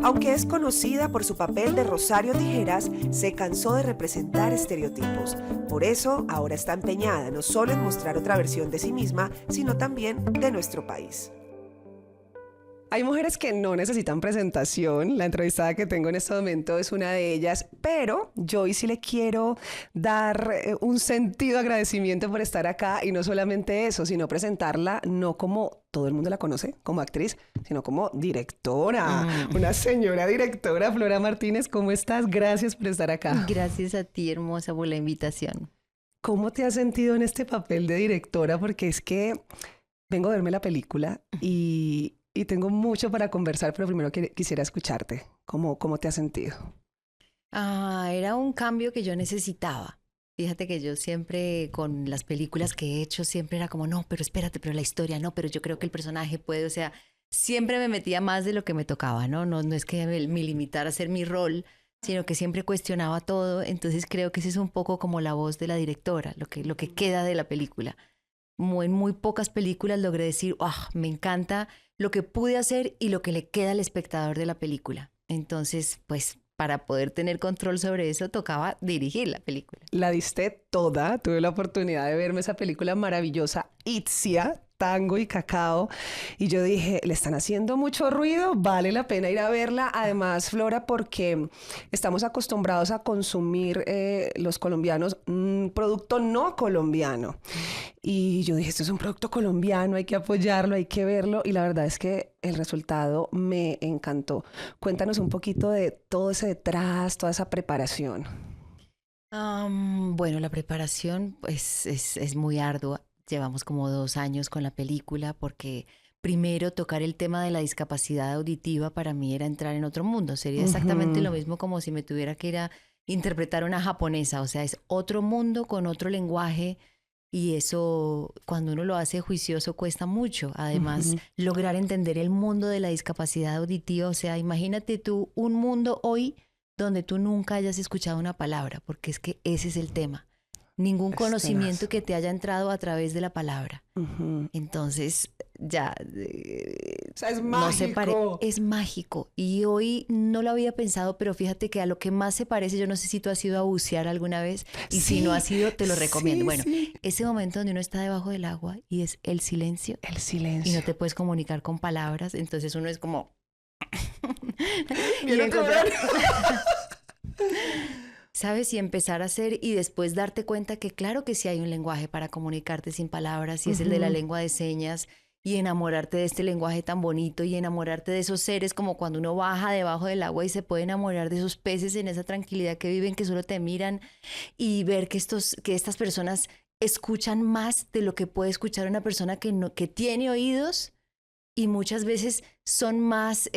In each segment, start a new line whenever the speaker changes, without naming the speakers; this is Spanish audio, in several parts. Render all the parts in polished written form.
Aunque es conocida por su papel de Rosario Tijeras, se cansó de representar estereotipos. Por eso, ahora está empeñada no solo en mostrar otra versión de sí misma, sino también de nuestro país. Hay mujeres que no necesitan presentación. La entrevistada que tengo en este momento es una de ellas, pero yo hoy sí le quiero dar un sentido de agradecimiento por estar acá y no solamente eso, sino presentarla no como todo el mundo la conoce, como actriz, sino como directora, una señora directora. Flora Martínez, ¿cómo estás? Gracias por estar acá.
Gracias a ti, hermosa, por la invitación.
¿Cómo te has sentido en este papel de directora? Porque es que vengo a verme la película y tengo mucho para conversar, pero primero quisiera escucharte. ¿Cómo te has sentido?
Era un cambio que yo necesitaba. Fíjate que yo siempre, con las películas que he hecho, siempre era como, no, pero espérate, pero la historia, no, pero yo creo que el personaje puede, o sea, siempre me metía más de lo que me tocaba, ¿no? No es que me limitara a hacer mi rol, sino que siempre cuestionaba todo. Entonces creo que ese es un poco como la voz de la directora, lo que queda de la película. En muy pocas películas logré decir, me encanta lo que pude hacer y lo que le queda al espectador de la película. Entonces, pues, para poder tener control sobre eso, tocaba dirigir la película.
La diste toda. Tuve la oportunidad de verme esa película maravillosa, Itzia, Tango y Cacao, y yo dije, le están haciendo mucho ruido, vale la pena ir a verla. Además, Flora, porque estamos acostumbrados a consumir los colombianos un producto no colombiano. Y yo dije, esto es un producto colombiano, hay que apoyarlo, hay que verlo. Y la verdad es que el resultado me encantó. Cuéntanos un poquito de todo ese detrás, toda esa preparación.
Bueno, la preparación pues, es muy ardua. Llevamos como 2 años con la película porque primero tocar el tema de la discapacidad auditiva para mí era entrar en otro mundo. Sería exactamente lo mismo como si me tuviera que ir a interpretar una japonesa. O sea, es otro mundo con otro lenguaje. Y eso, cuando uno lo hace juicioso, cuesta mucho. Además, lograr entender el mundo de la discapacidad auditiva. O sea, imagínate tú un mundo hoy donde tú nunca hayas escuchado una palabra, porque es que ese es el tema. Ningún conocimiento que te haya entrado a través de la palabra. Entonces, ya...
o sea, es
mágico. Es mágico. Y hoy no lo había pensado, pero fíjate que a lo que más se parece, yo no sé si tú has ido a bucear alguna vez, y si no has ido, te lo recomiendo. Bueno, ese momento donde uno está debajo del agua y es el silencio.
El silencio.
Y no te puedes comunicar con palabras, entonces uno es como...
y encontrar...
¿Sabes? Y empezar a hacer y después darte cuenta que claro que sí hay un lenguaje para comunicarte sin palabras y es el de la lengua de señas, y enamorarte de este lenguaje tan bonito y enamorarte de esos seres, como cuando uno baja debajo del agua y se puede enamorar de esos peces en esa tranquilidad que viven, que solo te miran, y ver que estas personas escuchan más de lo que puede escuchar una persona que tiene oídos, y muchas veces son más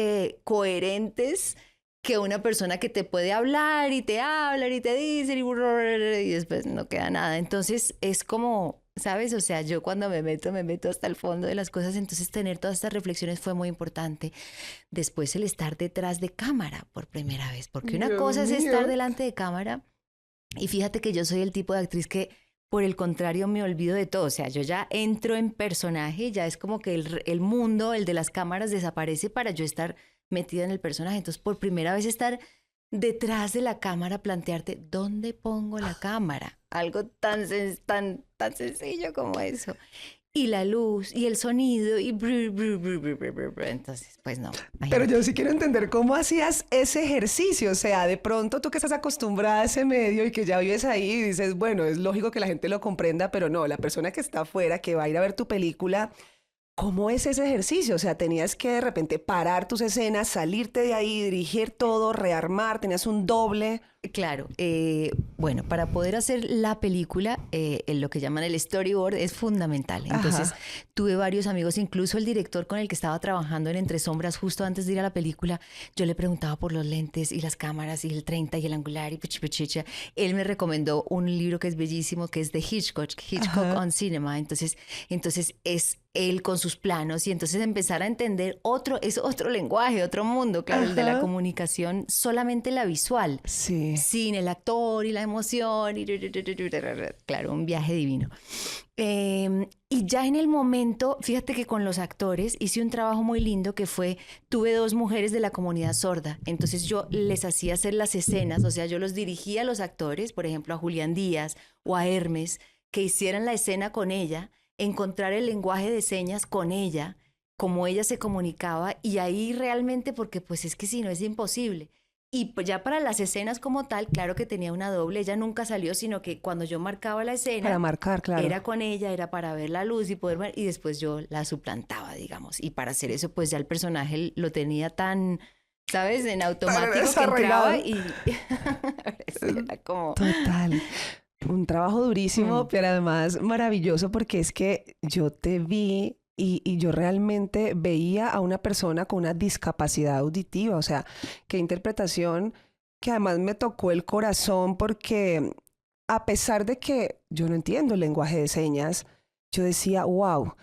coherentes que una persona que te puede hablar y te hablan y te dicen y después no queda nada. Entonces es como, ¿sabes? O sea, yo cuando me meto hasta el fondo de las cosas. Entonces tener todas estas reflexiones fue muy importante. Después el estar detrás de cámara por primera vez, porque una cosa es estar delante de cámara, y fíjate que yo soy el tipo de actriz que por el contrario me olvido de todo. O sea, yo ya entro en personaje, ya es como que el mundo, el de las cámaras, desaparece para yo estar metida en el personaje. Entonces, por primera vez estar detrás de la cámara, plantearte dónde pongo la cámara. Algo tan sencillo como eso. Y la luz, y el sonido, y... Entonces, pues no. Imagínate.
Pero yo sí quiero entender cómo hacías ese ejercicio. O sea, de pronto tú que estás acostumbrada a ese medio y que ya vives ahí y dices, bueno, es lógico que la gente lo comprenda, pero no, la persona que está afuera, que va a ir a ver tu película... ¿Cómo es ese ejercicio? O sea, tenías que de repente parar tus escenas, salirte de ahí, dirigir todo, rearmar, tenías un doble.
Claro, bueno, para poder hacer la película, lo que llaman el storyboard es fundamental. Entonces, tuve varios amigos, incluso el director con el que estaba trabajando en Entre Sombras justo antes de ir a la película, yo le preguntaba por los lentes y las cámaras y el 30 y el angular y puchipuchicha. Él me recomendó un libro que es bellísimo, que es de Hitchcock on Cinema. Entonces es él con sus planos y entonces empezar a entender es otro lenguaje, otro mundo, claro, el de la comunicación, solamente la visual, sin el actor y la emoción, claro, un viaje divino. Y ya en el momento, fíjate que con los actores hice un trabajo muy lindo que fue, tuve 2 mujeres de la comunidad sorda, entonces yo les hacía hacer las escenas, o sea, yo los dirigía a los actores, por ejemplo, a Julián Díaz o a Hermes, que hicieran la escena con ella, encontrar el lenguaje de señas con ella, cómo ella se comunicaba, y ahí realmente, porque pues es que si no es imposible. Y ya para las escenas como tal, claro que tenía una doble, ella nunca salió, sino que cuando yo marcaba la escena,
para marcar, claro,
era con ella, era para ver la luz y poder ver, y después yo la suplantaba, digamos, y para hacer eso pues ya el personaje lo tenía tan, ¿sabes? En automático que entraba y eso era como...
Total. Un trabajo durísimo, pero además maravilloso, porque es que yo te vi y yo realmente veía a una persona con una discapacidad auditiva. O sea, qué interpretación que además me tocó el corazón, porque a pesar de que yo no entiendo el lenguaje de señas, yo decía, wow,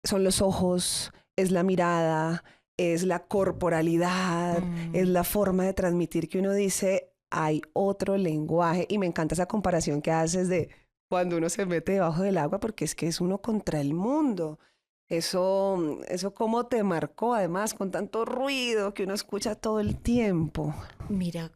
son los ojos, es la mirada, es la corporalidad, es la forma de transmitir que uno dice... Hay otro lenguaje, y me encanta esa comparación que haces de cuando uno se mete debajo del agua, porque es que es uno contra el mundo. Eso cómo te marcó, además, con tanto ruido que uno escucha todo el tiempo.
Mira,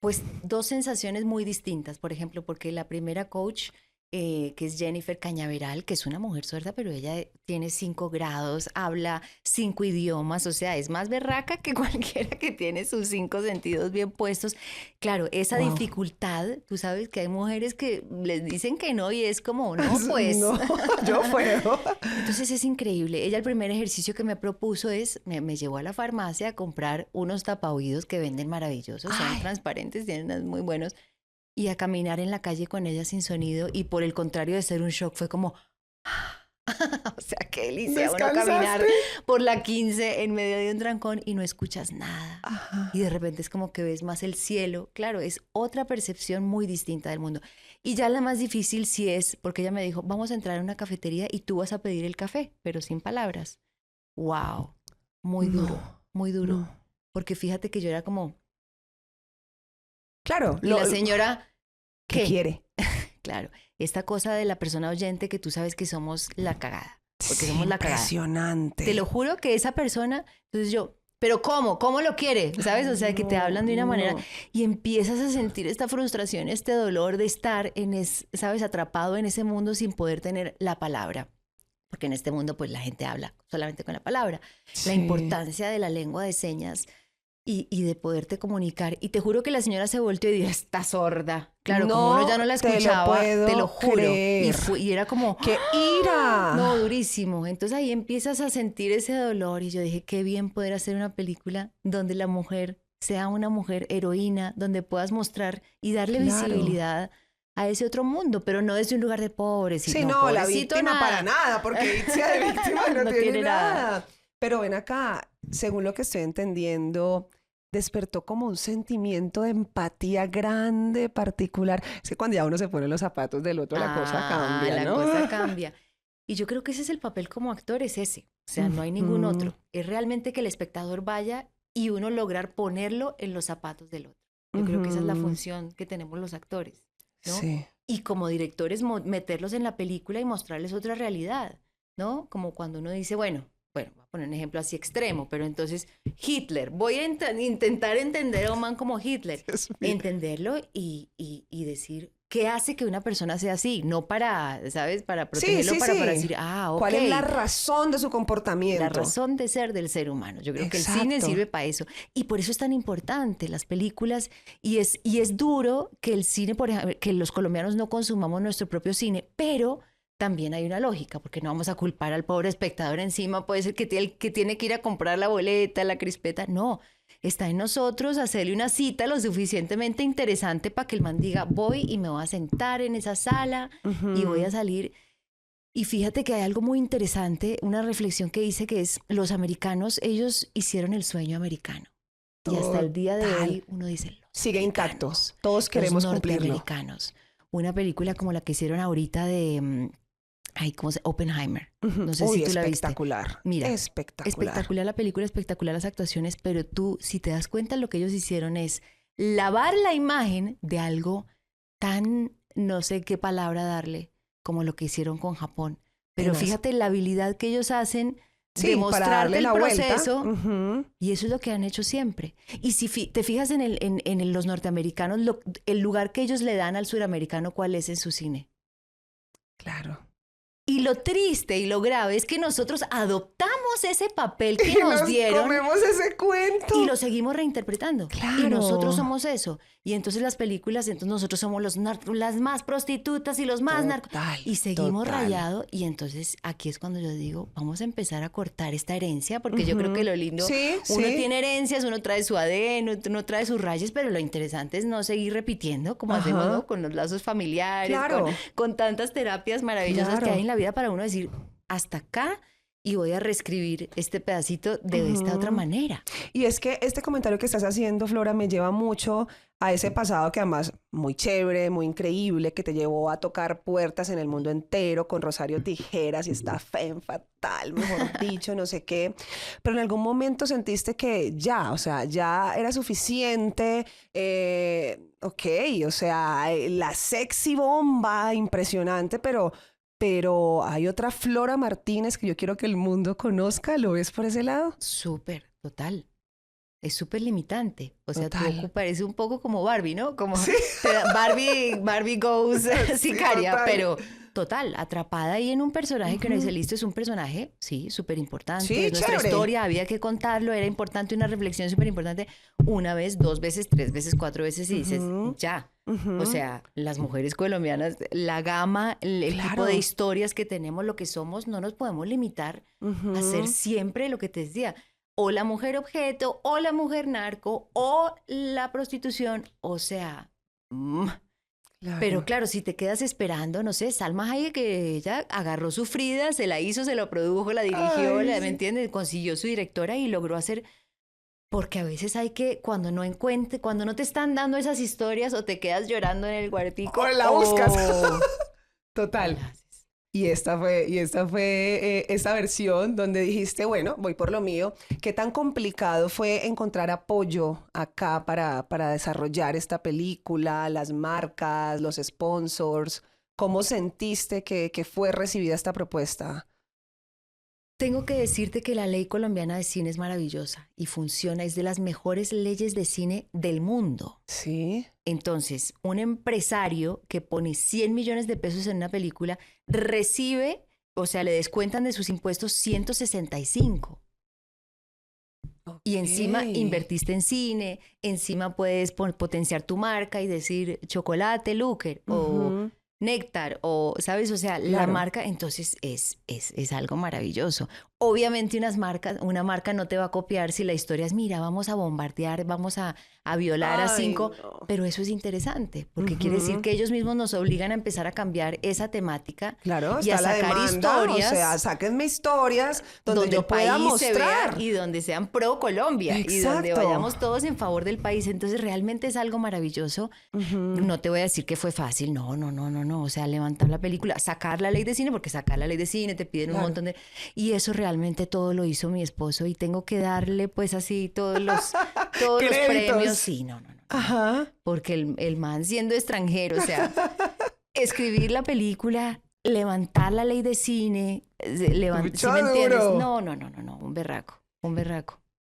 pues 2 sensaciones muy distintas, por ejemplo, porque la primera coach, que es Jennifer Cañaveral, que es una mujer sorda, pero ella tiene 5 grados, habla 5 idiomas, o sea, es más berraca que cualquiera que tiene sus 5 sentidos bien puestos. Claro, esa dificultad, tú sabes que hay mujeres que les dicen que no y es como, no, pues.
No, yo puedo.
Entonces es increíble. Ella el primer ejercicio que me propuso es, me llevó a la farmacia a comprar unos tapaoídos que venden maravillosos, son transparentes, tienen unos muy buenos, y a caminar en la calle con ella sin sonido, y por el contrario de ser un shock fue como o sea, qué delicia uno caminar por la 15 en medio de un trancón y no escuchas nada. Y de repente es como que ves más el cielo. Claro, es otra percepción muy distinta del mundo. Y ya la más difícil sí es, porque ella me dijo, vamos a entrar a una cafetería y tú vas a pedir el café, pero sin palabras. ¡Wow! Muy duro, muy duro. No. Porque fíjate que yo era como...
Claro.
Y la señora...
¿Qué quiere?
Claro. Esta cosa de la persona oyente que tú sabes que somos la cagada. Porque
sí,
somos la cagada.
Impresionante.
Te lo juro que esa persona... Entonces yo... ¿Pero cómo? ¿Cómo lo quiere? ¿Sabes? O sea, que te hablan de una manera y empiezas a sentir esta frustración, este dolor de estar ¿sabes? Atrapado en ese mundo sin poder tener la palabra. Porque en este mundo, pues, la gente habla solamente con la palabra. Sí. La importancia de la lengua de señas y de poderte comunicar. Y te juro que la señora se volteó y dijo, está sorda. Claro, no, como uno ya no la escuchaba, te lo juro. Y era como...
¡Qué ira!
No, durísimo. Entonces ahí empiezas a sentir ese dolor y yo dije, qué bien poder hacer una película donde la mujer sea una mujer heroína, donde puedas mostrar y darle visibilidad a ese otro mundo, pero no desde un lugar de pobres.
Sí, no, la víctima para nada, porque Itzia de víctima no tiene nada. Pero ven acá, según lo que estoy entendiendo, despertó como un sentimiento de empatía grande, particular. Es que cuando ya uno se pone los zapatos del otro, la cosa cambia, ¿no?
La cosa cambia. Y yo creo que ese es el papel como actor, es ese. O sea, no hay ningún otro. Es realmente que el espectador vaya y uno lograr ponerlo en los zapatos del otro. Yo creo que esa es la función que tenemos los actores, ¿no?
Sí.
Y como directores, meterlos en la película y mostrarles otra realidad, ¿no? Como cuando uno dice, bueno, voy a poner un ejemplo así extremo, pero entonces Hitler, voy a intentar entender a un man como Hitler, entenderlo y decir, ¿qué hace que una persona sea así? No para, ¿sabes? Para protegerlo, para decir, ok.
¿Cuál es la razón de su comportamiento?
La razón de ser del ser humano. Yo creo que el cine sirve para eso. Y por eso es tan importante las películas. Y es duro que el cine, por ejemplo, que los colombianos no consumamos nuestro propio cine, pero... también hay una lógica, porque no vamos a culpar al pobre espectador encima, puede ser que tiene que ir a comprar la boleta, la crispeta, no, está en nosotros hacerle una cita lo suficientemente interesante para que el man diga, voy y me voy a sentar en esa sala y voy a salir. Y fíjate que hay algo muy interesante, una reflexión que hice que es, los americanos, ellos hicieron el sueño americano. Y hasta el día de hoy uno dice,
sigue intacto, todos queremos
los
cumplirlo.
Norteamericanos. Una película como la que hicieron ahorita de... Ay, ¿cómo se? Oppenheimer.
Ujú.
No sé
Uy,
si tú la viste.
espectacular.
Mira,
Espectacular.
espectacular la película, espectacular las actuaciones, pero tú, si te das cuenta, lo que ellos hicieron es lavar la imagen de algo tan, no sé qué palabra darle, como lo que hicieron con Japón. Pero
Tenaz.
fíjate la habilidad que ellos hacen de
Sí, para
mostrarte
darle
el
la vuelta.
proceso.
Ujú.
Y eso es lo que han hecho siempre. Y si te fijas en los norteamericanos, el lugar que ellos le dan al suramericano, ¿cuál es en su cine?
Claro.
Y lo triste y lo grave es que nosotros adoptamos ese papel que
Y
nos dieron
comemos ese cuento.
y lo seguimos reinterpretando.
Claro.
Y nosotros somos eso. Y entonces las películas, entonces nosotros somos las más prostitutas y los más narcos.
Total,
Y seguimos
total.
rayado. Y entonces aquí es cuando yo digo, vamos a empezar a cortar esta herencia, porque yo creo que lo lindo,
Sí,
uno
sí.
tiene herencias, uno trae su ADN, uno trae sus rayas, pero lo interesante es no seguir repitiendo como
Ajá.
hacemos, ¿no? Con los lazos familiares,
Claro.
con tantas terapias maravillosas
Claro.
que hay en la vida para uno decir, hasta acá y voy a reescribir este pedacito de esta otra manera.
Y es que este comentario que estás haciendo, Flora, me lleva mucho a ese pasado que además muy chévere, muy increíble, que te llevó a tocar puertas en el mundo entero con Rosario Tijeras y esta femme fatal, mejor dicho, no sé qué. Pero en algún momento sentiste que ya, o sea, ya era suficiente, ok, o sea, la sexy bomba, impresionante, pero hay otra Flora Martínez que yo quiero que el mundo conozca. ¿Lo ves por ese lado?
Súper, total. Es súper limitante. O sea,
Total.
tú pareces un poco como Barbie, ¿no? Como Barbie goes sicaria,
total.
pero total, atrapada ahí en un personaje que uno dice, listo, es un personaje, sí, súper importante.
Sí,
es nuestra
chévere.
historia, había que contarlo, era importante, una reflexión súper importante. Una vez, dos veces, tres veces, cuatro veces y dices, ya. O sea, las mujeres colombianas, la gama, el tipo
Claro.
de historias que tenemos, lo que somos, no nos podemos limitar a hacer siempre lo que te decía. O la mujer objeto, o la mujer narco, o la prostitución. O sea, pero claro, si te quedas esperando, no sé, Salma Hayek, que ella agarró su Frida, se la hizo, se lo produjo, la dirigió,
Ay,
¿me
sí.
entiendes? Consiguió su directora y logró hacer... Porque a veces hay que, cuando no te están dando esas historias o te quedas llorando en el cuartico.
O la buscas.
o
Total.
la haces.
Y esta fue esa versión donde dijiste, bueno, voy por lo mío. ¿Qué tan complicado fue encontrar apoyo acá para desarrollar esta película, las marcas, los sponsors? ¿Cómo sentiste que fue recibida esta propuesta?
Tengo que decirte que la ley colombiana de cine es maravillosa y funciona, es de las mejores leyes de cine del mundo.
Sí.
Entonces, un empresario que pone 100 millones de pesos en una película recibe, o sea, le descuentan de sus impuestos 165. Y encima
Ok.
invertiste en cine, encima puedes potenciar tu marca y decir chocolate Luker o
Ujú.
Néctar o, ¿sabes? O sea, la
Claro.
marca entonces es algo maravilloso. Obviamente una marca no te va a copiar si la historia es, mira, vamos a bombardear, vamos a violar a
Ay,
5,
no.
pero eso es interesante porque quiere decir
Ujú.
que ellos mismos nos obligan a empezar a cambiar esa temática
Claro,
y a
está la
sacar
demanda,
historias
o sea, sáquenme historias donde
donde
yo
el
pueda
país se vea
mostrar.
y donde sean pro Colombia y donde
Exacto.
vayamos todos en favor del país. Entonces realmente es algo maravilloso. No te voy a decir que fue fácil, no. O sea, levantar la película, sacar la ley de cine, porque sacar la ley de cine te piden un
Claro.
montón de... Y eso realmente todo lo hizo mi esposo y tengo que darle pues así todos los
Créditos.
premios. Sí, no.
Ajá.
Porque el man siendo extranjero, o sea, escribir la película, levantar la ley de cine,
Mucho
¿sí me entiendes?
duro.
No, un berraco.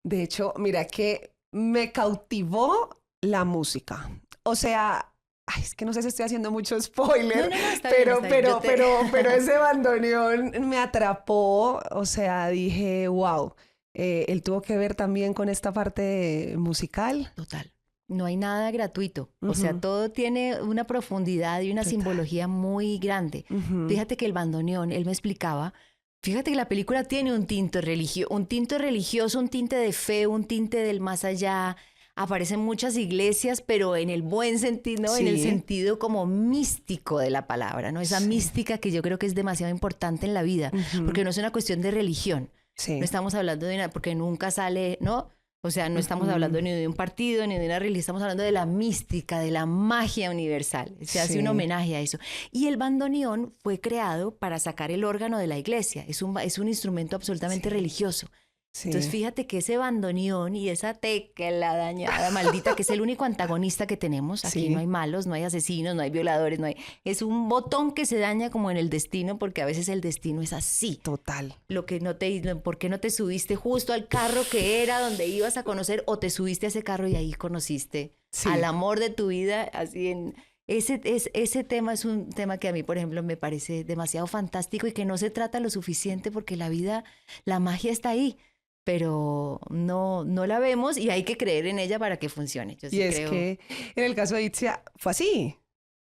De hecho, mira que me cautivó la música. O sea, ay, es que no sé si estoy haciendo mucho spoiler,
No, está bien, está bien. Yo te-
pero ese bandoneón me atrapó. O sea, dije, wow, él tuvo que ver también con esta parte musical.
Total. No hay nada gratuito. O sea,
Ujú.
todo tiene una profundidad y una
Total.
simbología muy grande.
Ujú.
Fíjate que el bandoneón, él me explicaba, fíjate que la película tiene un tinte religioso, un tinte de fe, un tinte del más allá. Aparecen muchas iglesias, pero en el buen sentido, ¿no? En el
Sí.
sentido como místico de la palabra, ¿no? Esa
Sí.
mística que yo creo que es demasiado importante en la vida,
Ujú.
porque no es una cuestión de religión.
Sí.
No estamos hablando de porque nunca sale, ¿no? O sea, no estamos hablando ni de un partido, ni de una religión, estamos hablando de la mística, de la magia universal. Se hace un homenaje a eso. Y el bandoneón fue creado para sacar el órgano de la iglesia. Es un instrumento absolutamente religioso.
Sí.
Entonces, fíjate que ese bandoneón y esa tecla dañada, maldita, que es el único antagonista que tenemos. Aquí no hay malos, no hay asesinos, no hay violadores, no hay... Es un botón que se daña como en el destino, porque a veces el destino es así.
Total.
¿Por qué no te subiste justo al carro que era donde ibas a conocer, o te subiste a ese carro y ahí conociste al amor de tu vida? Así en... Ese tema es un tema que a mí, por ejemplo, me parece demasiado fantástico y que no se trata lo suficiente porque la vida, la magia está ahí, pero no la vemos y hay que creer en ella para que funcione. Yo sí creo.
Que en el caso de Itzia fue así,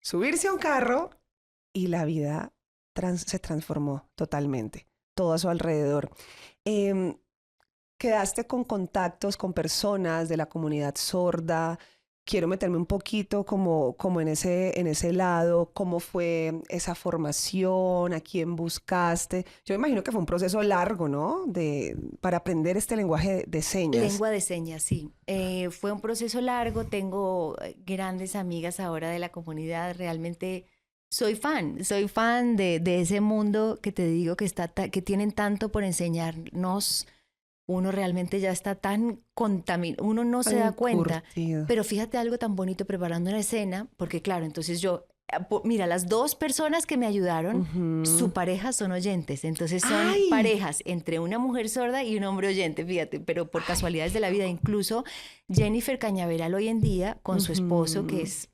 subirse a un carro y la vida se transformó totalmente, todo a su alrededor. Quedaste con contactos con personas de la comunidad sorda. Quiero meterme un poquito como en ese lado, cómo fue esa formación, a quién buscaste. Yo me imagino que fue un proceso largo, ¿no? Para aprender este lenguaje de señas.
Lengua de señas, sí. Fue un proceso largo. Tengo grandes amigas ahora de la comunidad. Realmente soy fan de ese mundo que te digo que tienen tanto por enseñarnos. Uno realmente ya está tan contaminado, uno no se da cuenta. Pero fíjate algo tan bonito preparando una escena, porque claro, entonces yo, mira, las dos personas que me ayudaron, su pareja son oyentes, entonces son parejas entre una mujer sorda y un hombre oyente, fíjate, pero por casualidades de la vida, incluso Jennifer Cañaveral hoy en día con su esposo, que es,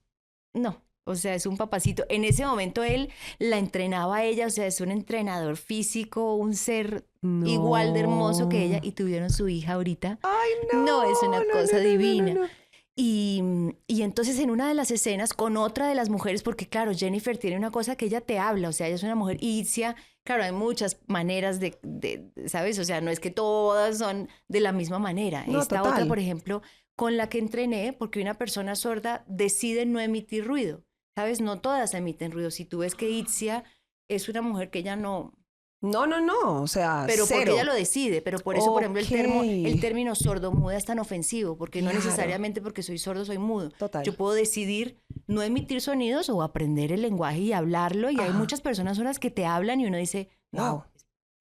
o sea, es un papacito. En ese momento él la entrenaba a ella, o sea, es un entrenador físico, un ser igual de hermoso que ella, y tuvieron su hija ahorita.
¡Ay, no!
No, es una cosa divina. Y entonces en una de las escenas con otra de las mujeres, porque claro, Jennifer tiene una cosa que ella te habla, o sea, ella es una mujer, y Itzia, claro, hay muchas maneras de, ¿sabes? O sea, no es que todas son de la misma manera. Esta otra, por ejemplo, con la que entrené, porque una persona sorda decide no emitir ruido. ¿Sabes? No todas emiten ruido. Si tú ves que Itzia es una mujer que ella no...
No, o sea,
pero
cero.
Porque ella lo decide, pero por eso, por ejemplo, el término sordomuda es tan ofensivo, porque no necesariamente porque soy sordo soy mudo.
Total.
Yo puedo decidir no emitir sonidos o aprender el lenguaje y hablarlo, y hay muchas personas sordas que te hablan y uno dice, no,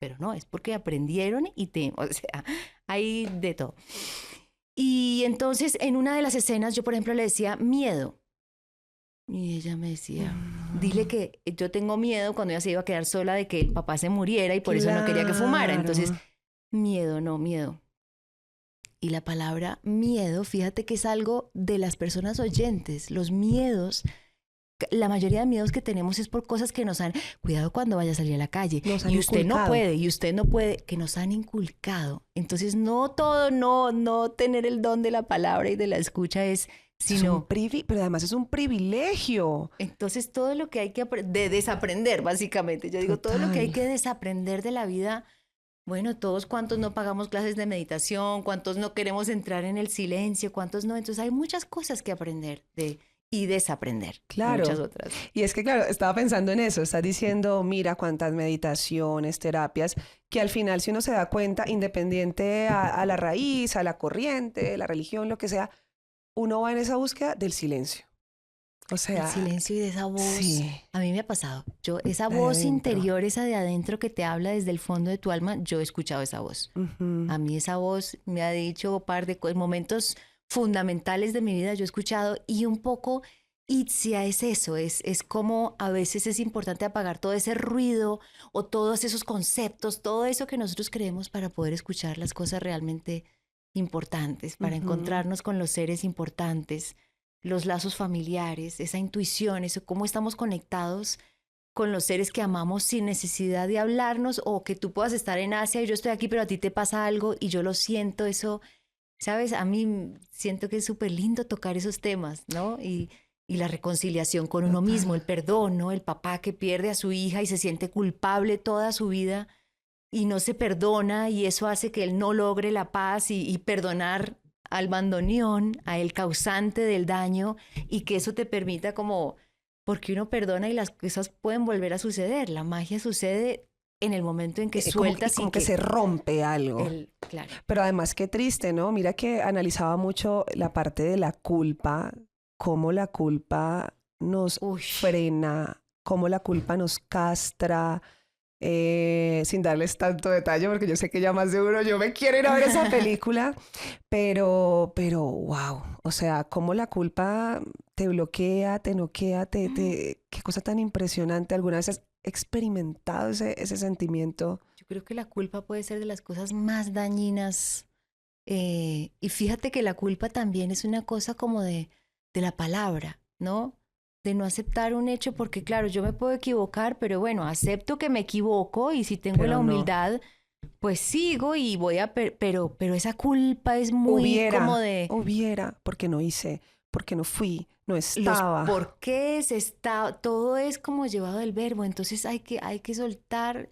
pero no, es porque aprendieron o sea, hay de todo. Y entonces, en una de las escenas, yo, por ejemplo, le decía miedo. Y ella me decía, dile que yo tengo miedo cuando ella se iba a quedar sola de que el papá se muriera y por eso no quería que fumara. Entonces, miedo. Y la palabra miedo, fíjate que es algo de las personas oyentes. Los miedos, la mayoría de miedos que tenemos es por cosas que nos han... Cuidado cuando vaya a salir a la calle. Y usted no puede, que nos han inculcado. Entonces, no todo, no tener el don de la palabra y de la escucha es...
pero además es un privilegio.
Entonces todo lo que hay que desaprender, básicamente. Yo digo, todo lo que hay que desaprender de la vida, bueno, todos cuántos no pagamos clases de meditación, cuántos no queremos entrar en el silencio, cuántos no. Entonces hay muchas cosas que aprender y desaprender.
Claro.
Muchas otras.
Y es que, claro, estaba pensando en eso. Estás diciendo, mira cuántas meditaciones, terapias, que al final, si uno se da cuenta, independiente a la raíz, a la corriente, la religión, lo que sea, uno va en esa búsqueda del silencio. O sea...
El silencio y de esa voz. Sí. A mí me ha pasado. Esa voz interior, esa de adentro que te habla desde el fondo de tu alma, yo he escuchado esa voz. A mí esa voz me ha dicho momentos fundamentales de mi vida, yo he escuchado, y un poco Itzia es eso, es como a veces es importante apagar todo ese ruido o todos esos conceptos, todo eso que nosotros creemos para poder escuchar las cosas realmente importantes, para encontrarnos con los seres importantes, los lazos familiares, esa intuición, eso cómo estamos conectados con los seres que amamos sin necesidad de hablarnos, o que tú puedas estar en Asia y yo estoy aquí, pero a ti te pasa algo y yo lo siento, eso, ¿sabes? A mí siento que es súper lindo tocar esos temas, ¿no? Y la reconciliación con uno mismo, el perdón, ¿no? El papá que pierde a su hija y se siente culpable toda su vida y no se perdona, y eso hace que él no logre la paz, y perdonar al bandoneón, a el causante del daño, y que eso te permita como, porque uno perdona y las cosas pueden volver a suceder, la magia sucede en el momento en que
como,
sueltas
como que se rompe algo.
Claro.
Pero además qué triste, ¿no? Mira que analizaba mucho la parte de la culpa, cómo la culpa nos frena, cómo la culpa nos castra, sin darles tanto detalle, porque yo sé que ya más de uno, yo me quiero ir a ver esa película, pero wow, o sea, cómo la culpa te bloquea, te noquea, qué cosa tan impresionante. ¿Alguna vez has experimentado ese sentimiento?
Yo creo que la culpa puede ser de las cosas más dañinas. Y fíjate que la culpa también es una cosa como de la palabra, ¿no? De no aceptar un hecho, porque claro, yo me puedo equivocar, pero bueno, acepto que me equivoco y si tengo
Pero
la
no.
humildad, pues sigo y voy a... pero esa culpa es muy como de...
Hubiera, porque no hice, porque no fui, no
Los
estaba.
porqués, todo es como llevado del verbo, entonces hay que soltar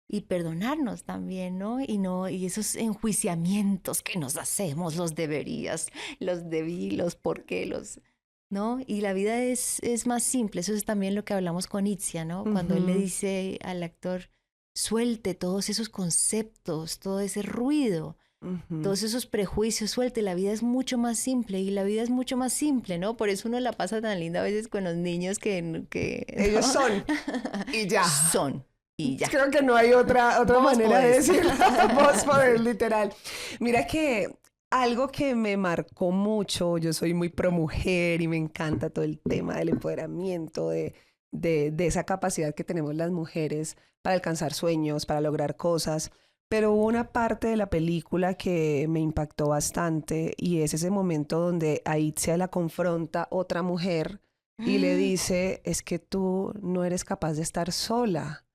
y perdonarnos también, ¿no? Y esos enjuiciamientos que nos hacemos, los deberías, los debí, los por qué, ¿no? Y la vida es más simple, eso es también lo que hablamos con Itzia, ¿no? Cuando él le dice al actor, suelte todos esos conceptos, todo ese ruido, todos esos prejuicios, suelte, la vida es mucho más simple y la vida es mucho más simple, ¿no? Por eso uno la pasa tan linda a veces con los niños que ¿no?
Ellos son y ya.
Son. Y ya.
Creo que no hay otra manera de decirlo. Vos podés, literal. Mira que algo que me marcó mucho, yo soy muy pro mujer y me encanta todo el tema del empoderamiento, de esa capacidad que tenemos las mujeres para alcanzar sueños, para lograr cosas. Pero hubo una parte de la película que me impactó bastante y es ese momento donde a Itzia la confronta otra mujer y le dice, es que tú no eres capaz de estar sola.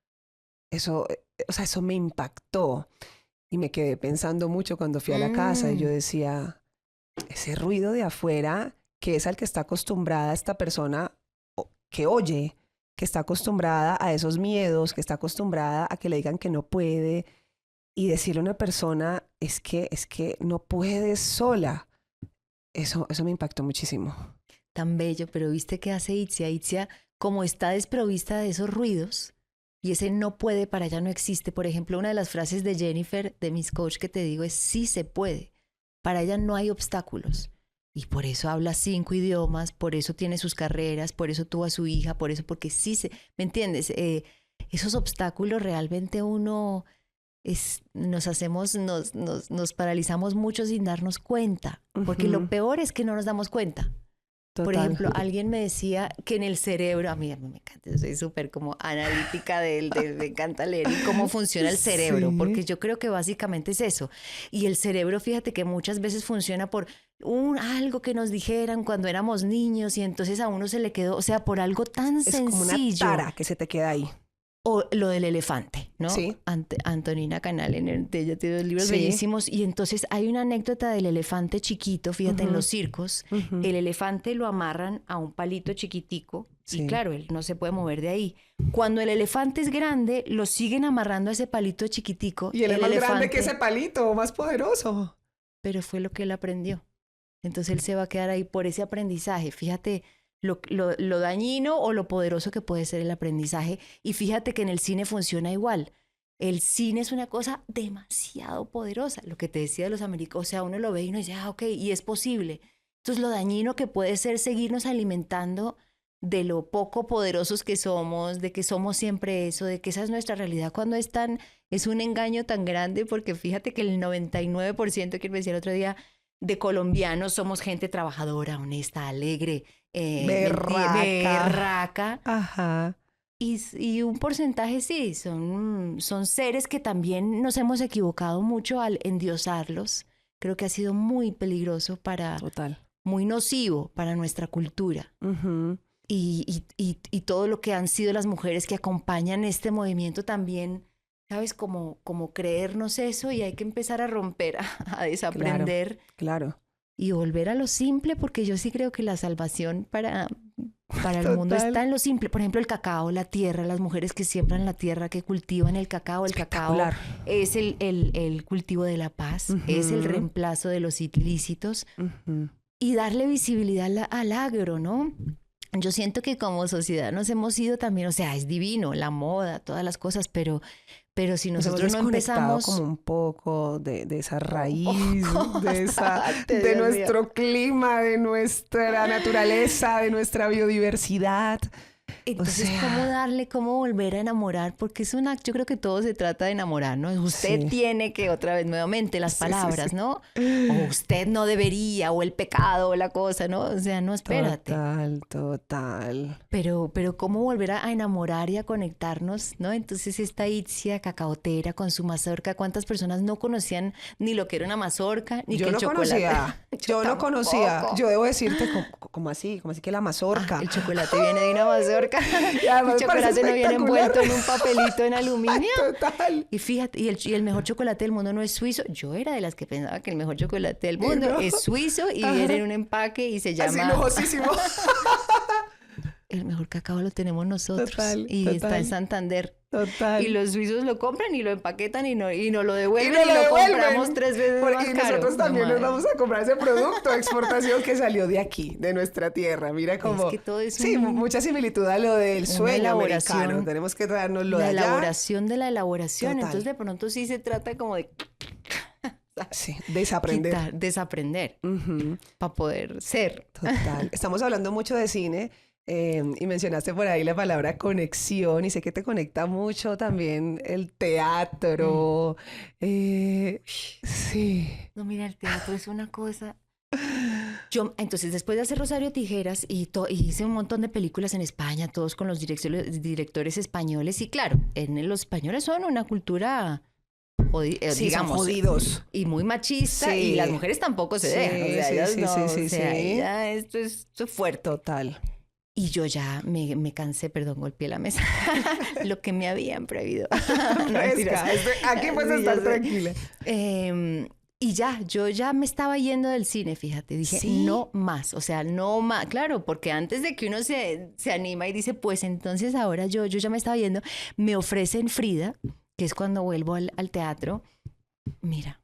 Eso, o sea, eso me impactó y me quedé pensando mucho cuando fui a la casa y yo decía, ese ruido de afuera, que es al que está acostumbrada esta persona que oye, que está acostumbrada a esos miedos, que está acostumbrada a que le digan que no puede y decirle a una persona, es que no puedes sola. Eso me impactó muchísimo.
Tan bello, pero ¿viste qué hace Itzia? Itzia, como está desprovista de esos ruidos, y ese no puede para ella no existe. Por ejemplo, una de las frases de Jennifer, de Miss Coach, que te digo es sí se puede. Para ella no hay obstáculos. Y por eso habla 5 idiomas, por eso tiene sus carreras, por eso tuvo a su hija, por eso, porque sí se... ¿Me entiendes? Esos obstáculos realmente uno... nos paralizamos mucho sin darnos cuenta. Porque lo peor es que no nos damos cuenta.
Total.
Por ejemplo, alguien me decía que en el cerebro, a mí me encanta, yo soy súper como analítica me encanta leer y cómo funciona el cerebro, porque yo creo que básicamente es eso. Y el cerebro, fíjate que muchas veces funciona por algo que nos dijeran cuando éramos niños y entonces a uno se le quedó, o sea, por algo tan sencillo.
Es como una tara que se te queda ahí.
O lo del elefante, ¿no?
Sí.
Antonina Canal, ella tiene dos libros bellísimos. Y entonces hay una anécdota del elefante chiquito, fíjate, en los circos. El elefante lo amarran a un palito chiquitico. Sí. Y claro, él no se puede mover de ahí. Cuando el elefante es grande, lo siguen amarrando a ese palito chiquitico.
Y él es más grande que ese palito, más poderoso.
Pero fue lo que él aprendió. Entonces él se va a quedar ahí por ese aprendizaje. Fíjate lo dañino o lo poderoso que puede ser el aprendizaje. Y fíjate que en el cine funciona igual. El cine es una cosa demasiado poderosa. Lo que te decía de los americanos, o sea, uno lo ve y uno dice, ok, y es posible. Entonces lo dañino que puede ser seguirnos alimentando de lo poco poderosos que somos, de que somos siempre eso, de que esa es nuestra realidad, cuando es un engaño tan grande, porque fíjate que el 99%, que me decía el otro día, de colombianos somos gente trabajadora, honesta, alegre, berraca.
Ajá.
Y un porcentaje sí, son seres que también nos hemos equivocado mucho al endiosarlos. Creo que ha sido muy peligroso muy nocivo para nuestra cultura. Y todo lo que han sido las mujeres que acompañan este movimiento también, ¿sabes? Como creernos eso, y hay que empezar a romper, a desaprender.
Claro.
Y volver a lo simple, porque yo sí creo que la salvación para el mundo está en lo simple. Por ejemplo, el cacao, la tierra, las mujeres que siembran la tierra, que cultivan el cacao. El cacao es el cultivo de la paz, es el reemplazo de los ilícitos. Y darle visibilidad al agro, ¿no? yo siento que como sociedad nos hemos ido también, o sea, es divino, la moda, todas las cosas, pero si
Nos hemos
nosotros no
desconectado
empezamos...
como un poco de esa raíz,
Bastante,
de
Dios mío.
nuestro clima, de nuestra naturaleza, de nuestra biodiversidad.
Entonces,
sea-
¿cómo darle, cómo volver a enamorar? Porque es una, yo creo que todo se trata de enamorar, ¿no? Usted
Sí.
tiene que, otra vez, nuevamente, las
Sí, sí,
palabras,
sí.
¿no? O usted no debería, o el pecado, o la cosa, ¿no? O sea, no, espérate.
Total.
Pero ¿cómo volver a enamorar y a conectarnos, ¿no? Entonces, esta Itzia cacaotera con su mazorca, ¿cuántas personas no conocían ni lo que era una mazorca, ni
Yo
que el
no
chocolate?
conocía, yo no conocía.
tampoco.
Yo debo decirte, como así que la mazorca.
Ah, el chocolate viene de una mazorca.
Y además
El
me parece
chocolate no viene
espectacular.
envuelto en un papelito en aluminio.
Total.
Y fíjate, y el mejor chocolate del mundo no es suizo. Yo era de las que pensaba que el mejor chocolate del mundo
¿No?
es suizo y
Ajá.
viene en un empaque y se
Así
llama...
lujosísimo.
El mejor cacao lo tenemos nosotros.
Total,
y está
total.
en Santander.
Total.
Y los suizos lo compran y lo empaquetan y no lo devuelven
no
y
lo
lo
devuelven.
compramos 3 veces más
Y
caro.
nosotros
No,
también nos
madre.
vamos a comprar ese producto de exportación que salió de aquí, de nuestra tierra. Mira cómo...
que todo es
sí,
un-
mucha similitud a lo del sueño
elaboración.
americano. Tenemos que traernos lo de
La
allá.
elaboración de la elaboración.
Total.
Entonces, de pronto sí se trata como de
Sí, desaprender.
desaprender
Ujú,
para poder ser.
total. Estamos hablando mucho de cine y mencionaste por ahí la palabra conexión y sé que te conecta mucho también el teatro. Sí.
No, mira, el teatro es una cosa. Yo, entonces, después de hacer Rosario Tijeras y hice un montón de películas en España, todos con los directores españoles. Y claro, los españoles son una cultura,
Sí,
digamos,
son jodidos.
y muy machista.
Sí.
Y las mujeres tampoco se
Sí,
dejan. O sea,
sí,
ellas
sí,
no,
sí,
o
sí,
sea,
sí.
ya esto es fuerte.
Total.
Y yo ya me cansé, perdón, golpeé la mesa. Lo que me habían prohibido. No, mentiras.
Fresca. Aquí puedes
Sí,
estar
ya sé.
tranquila.
Y yo ya me estaba yendo del cine, fíjate. Dije,
¿Sí?
no más, o sea, no más. Claro, porque antes de que uno se anima y dice, pues entonces ahora yo ya me estaba yendo, me ofrecen Frida, que es cuando vuelvo al teatro. Mira,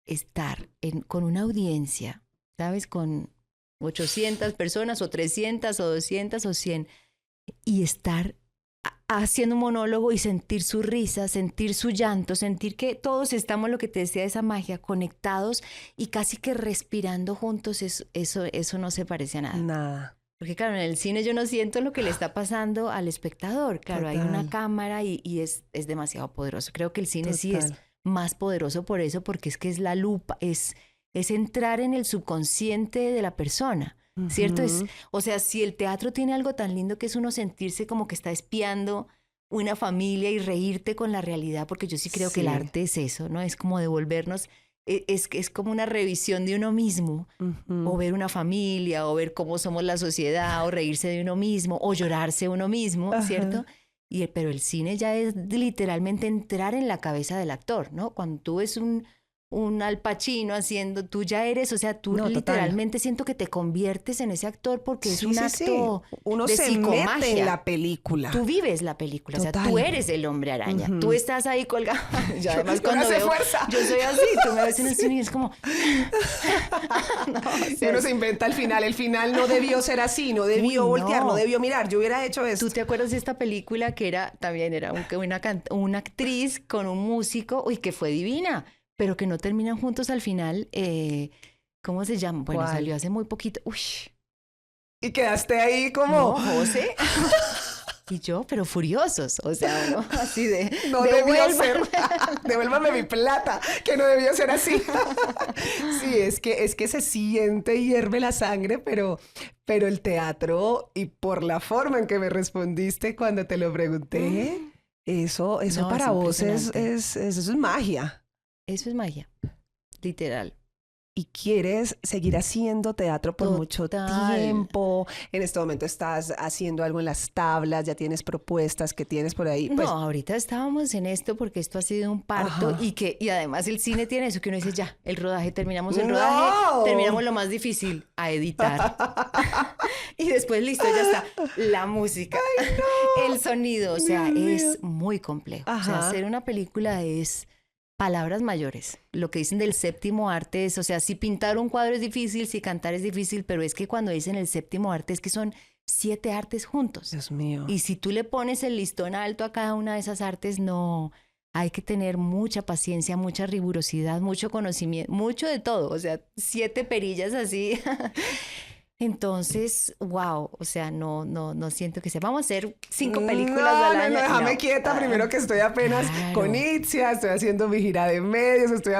estar con una audiencia, ¿sabes? Con 800 personas o 300 o 200 o 100 y estar haciendo un monólogo y sentir su risa, sentir su llanto, sentir que todos estamos, lo que te decía, esa magia, conectados y casi que respirando juntos, eso no se parece a nada.
Nada.
Porque claro, en el cine yo no siento lo que le está pasando al espectador. Claro, hay una
Total.
cámara y es demasiado poderoso. Creo que el cine sí es
Total.
más poderoso por eso, porque es que es la lupa, es entrar en el subconsciente de la persona. ¿Cierto?
Ujú.
O sea, si el teatro tiene algo tan lindo que es uno sentirse como que está espiando una familia y reírte con la realidad, porque yo sí creo que el
Sí.
arte es eso, ¿no? Es como devolvernos, es como una revisión de uno mismo,
Ujú.
o ver una familia, o ver cómo somos la sociedad, o reírse de uno mismo, o llorarse uno mismo,
Ajá.
¿cierto? Pero el cine ya es literalmente entrar en la cabeza del actor, ¿no? Cuando tú ves un Al Pacino haciendo, tú ya eres, o sea, tú
No, total.
literalmente siento que te conviertes en ese actor porque es
Sí,
un
sí,
acto
sí. Uno
de
se mete
psicomagia.
en la película.
Tú vives la película, o sea,
Total.
tú eres el hombre araña,
Ujú.
tú estás ahí colgado. Yo además
Uno
cuando
hace
veo,
fuerza.
yo soy así, tú me ves en el cine y es como... No, o
Y
sea,
uno se inventa el final no debió ser así, no debió
Uy,
voltear,
no.
no debió mirar, yo hubiera hecho esto.
¿Tú te acuerdas de esta película que también era una actriz con un músico, uy, que fue divina, pero que no terminan juntos al final? ¿Cómo se llama? Bueno,
¿Cuál?
salió hace muy poquito. Uy,
Y quedaste ahí como...
no, José. Y yo, pero furiosos, o sea, ¿no? Así de...
No debió ser.
devuélvame.
Devuélvame mi plata, que no debió ser así. Sí, es que se siente y hierve la sangre, pero el teatro, y por la forma en que me respondiste cuando te lo pregunté, eso
No,
para
es
vos
impresionante.
eso es magia.
Eso es magia, literal.
Y quieres seguir haciendo teatro por mucho
Total.
tiempo. En este momento estás haciendo algo en las tablas, ya tienes propuestas que tienes por ahí. Pues,
No, ahorita estábamos en esto porque esto ha sido un parto
Ajá.
y además el cine tiene eso que uno dice, ya, el rodaje, terminamos el
¡No!
rodaje, terminamos lo más difícil, a editar. Y después, listo, ya está, la música, el sonido, o sea,
Dios mío.
es muy complejo. O sea,
Ajá.
hacer una película es palabras mayores. Lo que dicen del séptimo arte es, o sea, si pintar un cuadro es difícil, si cantar es difícil, pero es que cuando dicen el séptimo arte es que son 7 artes juntos.
Dios mío.
Y si tú le pones el listón alto a cada una de esas artes, no, hay que tener mucha paciencia, mucha rigurosidad, mucho conocimiento, mucho de todo, o sea, 7 perillas así. Entonces, wow, o sea, no siento que sea. Vamos a hacer 5 películas al año.
No, déjame quieta, primero que estoy apenas con Itzia, estoy haciendo mi gira de medios, estás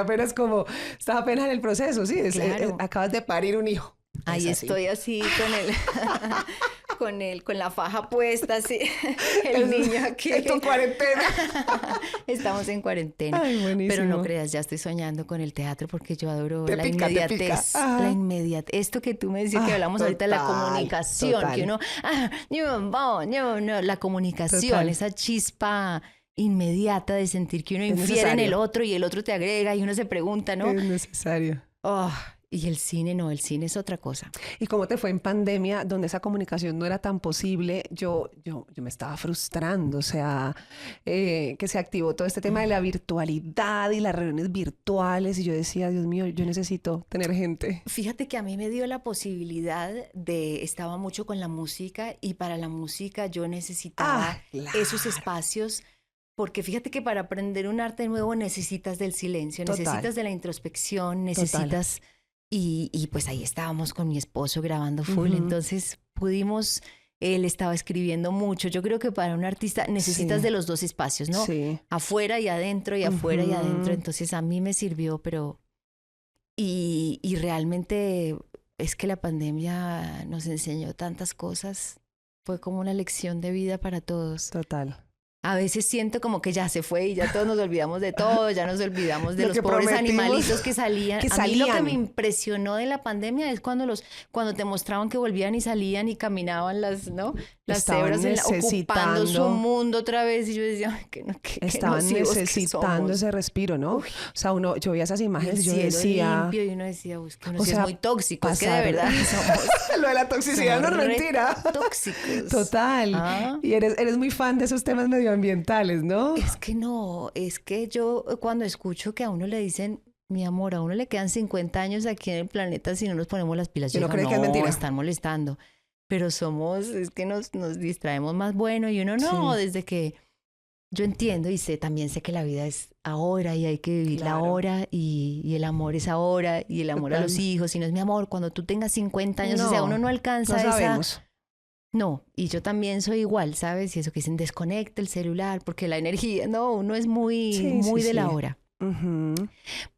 apenas en el proceso, sí,
Claro.
acabas de parir un hijo.
Ahí
Es así.
estoy así con la faja puesta, así, el niño aquí.
En tu cuarentena.
Estamos en cuarentena.
Ay, buenísimo.
Pero no creas, ya estoy soñando con el teatro porque yo adoro
Te
la
pica, te pica.
inmediatez.
Ajá.
La inmediatez. Esto que tú me decías que hablamos ahorita de la
Total,
comunicación,
total.
que uno, la comunicación,
Total.
esa chispa inmediata de sentir que uno
Es
infiere en
necesario.
el otro y el otro te agrega y uno se pregunta, ¿no?
Es necesario.
Oh, y el cine no, el cine es otra cosa.
¿Y cómo te fue en pandemia, donde esa comunicación no era tan posible? Yo me estaba frustrando, o sea, que se activó todo este tema de la virtualidad y las reuniones virtuales, y yo decía, Dios mío, yo necesito tener gente.
Fíjate que a mí me dio la posibilidad estaba mucho con la música y para la música yo necesitaba
claro.
esos espacios. Porque fíjate que para aprender un arte nuevo necesitas del silencio,
Total.
necesitas de la introspección, necesitas... Y pues ahí estábamos con mi esposo grabando full,
Ujú.
entonces pudimos, él estaba escribiendo mucho. Yo creo que para un artista necesitas
Sí.
de los 2 espacios, ¿no?
Sí.
Afuera y adentro y afuera y
Ujú.
adentro. Entonces a mí me sirvió, pero... Y realmente es que la pandemia nos enseñó tantas cosas. Fue como una lección de vida para todos.
Total.
A veces siento como que ya se fue y ya todos nos olvidamos de todo, ya nos olvidamos de
Lo
los
que
pobres
prometimos
animalitos que salían.
que
A mí lo que
salían.
me impresionó de la pandemia es cuando te mostraban que volvían y salían y caminaban las
Estaban
cebras ocupando su
necesitando-
mundo otra vez y yo decía, ay, que
Estaban
nocivos que
necesitando
somos.
ese respiro, ¿no?
Uy.
O sea, yo veía esas
Y
imágenes
el
y yo
cielo
decía...
limpio y uno decía, uy, es que uno
O
sí
sea,
es muy tóxico, es que de
pasaron.
verdad somos
Lo de la toxicidad no es
re
mentira.
tóxicos.
Total.
Ah.
Y eres muy fan de esos temas medioambientales, ¿no?
Es que no, es que yo cuando escucho que a uno le dicen, mi amor, a uno le quedan 50 años aquí en el planeta si no nos ponemos las pilas.
Yo no
digo,
creo que es mentira.
están molestando. Pero es que nos distraemos más bueno y uno no,
Sí.
desde que yo entiendo y también sé que la vida es ahora y hay que vivir la
Claro.
hora y el amor es ahora y el amor a los
Total.
hijos. Y no es mi amor, cuando tú tengas 50 años, o sea,
No,
uno no
No
alcanza esa...
sabemos.
No, y yo también soy igual, ¿sabes? Y eso que dicen, desconecta el celular, porque la energía, no, uno es muy
Sí,
de
sí.
la hora.
Ujú.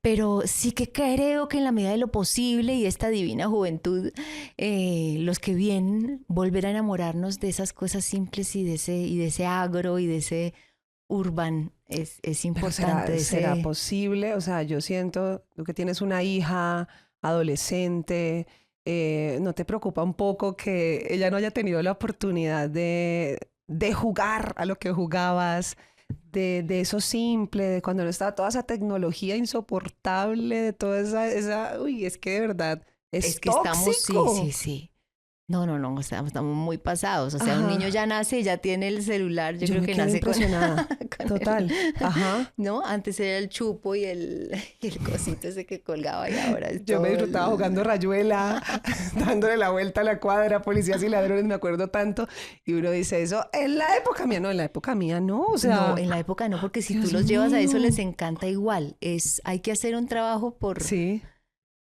Pero sí que creo que en la medida de lo posible y esta divina juventud, los que vienen, volver a enamorarnos de esas cosas simples y de ese agro y de ese urban es
Pero
importante.
¿será posible? O sea, yo siento, tú que tienes una hija adolescente, ¿no te preocupa un poco que ella no haya tenido la oportunidad de jugar a lo que jugabas? De eso simple, de cuando no estaba toda esa tecnología insoportable, de toda esa uy, es que de verdad es
que estamos,
tóxico.
sí. No, estamos muy pasados. O sea, un
Ajá.
niño ya nace y ya tiene el celular. Yo creo
me
que
quedé
nace
impresionada.
con
Total. Ajá.
¿No? Antes era el chupo y el cosito ese que colgaba y ahora es
Yo me
todo
disfrutaba
el-
jugando rayuela, dándole la vuelta a la cuadra, policías y ladrones, me acuerdo tanto. Y uno dice eso, en la época mía no, o sea...
No, en la época no, porque si
Dios
tú los llevas a eso
mío.
les encanta igual. Hay que hacer un trabajo
Sí,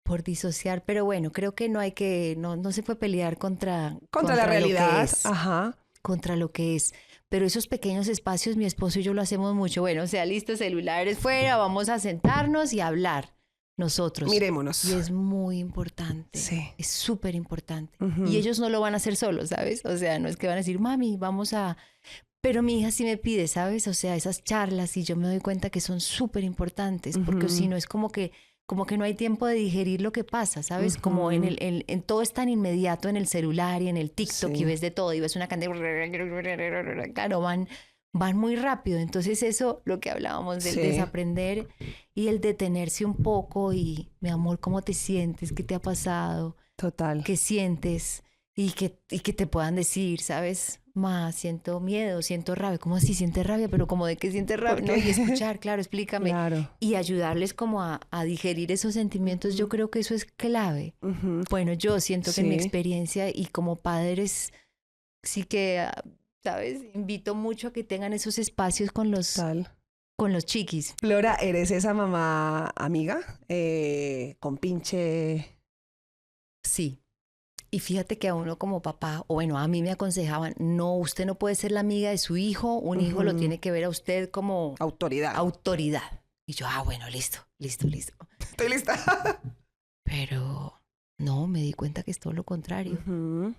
por disociar, pero bueno, creo que no se puede pelear contra
contra la
lo que
realidad,
es.
ajá.
Contra lo que es. Pero esos pequeños espacios, mi esposo y yo lo hacemos mucho. Bueno, o sea, listo, celulares fuera, vamos a sentarnos y hablar nosotros.
Mirémonos.
Y es muy importante.
Sí.
Es súper importante.
Ujú.
Y ellos no lo van a hacer solos, ¿sabes? O sea, no es que van a decir, mami, vamos a... Pero mi hija sí me pide, ¿sabes? O sea, esas charlas y yo me doy cuenta que son súper importantes, porque
Ujú.
si no es como que no hay tiempo de digerir lo que pasa, ¿sabes? Como en todo es tan inmediato en el celular y en el TikTok
Sí.
y ves de todo y ves una cantidad de... Claro, van muy rápido. Entonces eso, lo que hablábamos del
Sí.
desaprender y el detenerse un poco y, mi amor, ¿cómo te sientes? ¿Qué te ha pasado?
Total.
¿Qué sientes? y que te puedan decir, ¿sabes? Ma, siento miedo, siento rabia. ¿Cómo así sientes rabia? Pero ¿cómo de qué sientes rabia? No, y escuchar, claro, explícame.
Claro.
Y ayudarles como a digerir esos sentimientos, yo creo que eso es clave. Bueno, yo siento que en mi experiencia y como padres, sí que, ¿sabes? Invito mucho a que tengan esos espacios con los chiquis.
Flora, ¿eres esa mamá amiga? Con pinche...
Sí. Y fíjate que a uno como papá, o bueno, a mí me aconsejaban, no, usted no puede ser la amiga de su hijo, un hijo lo tiene que ver a usted como... Autoridad. Y yo, bueno, listo.
Estoy lista.
Pero no, me di cuenta que es todo lo contrario.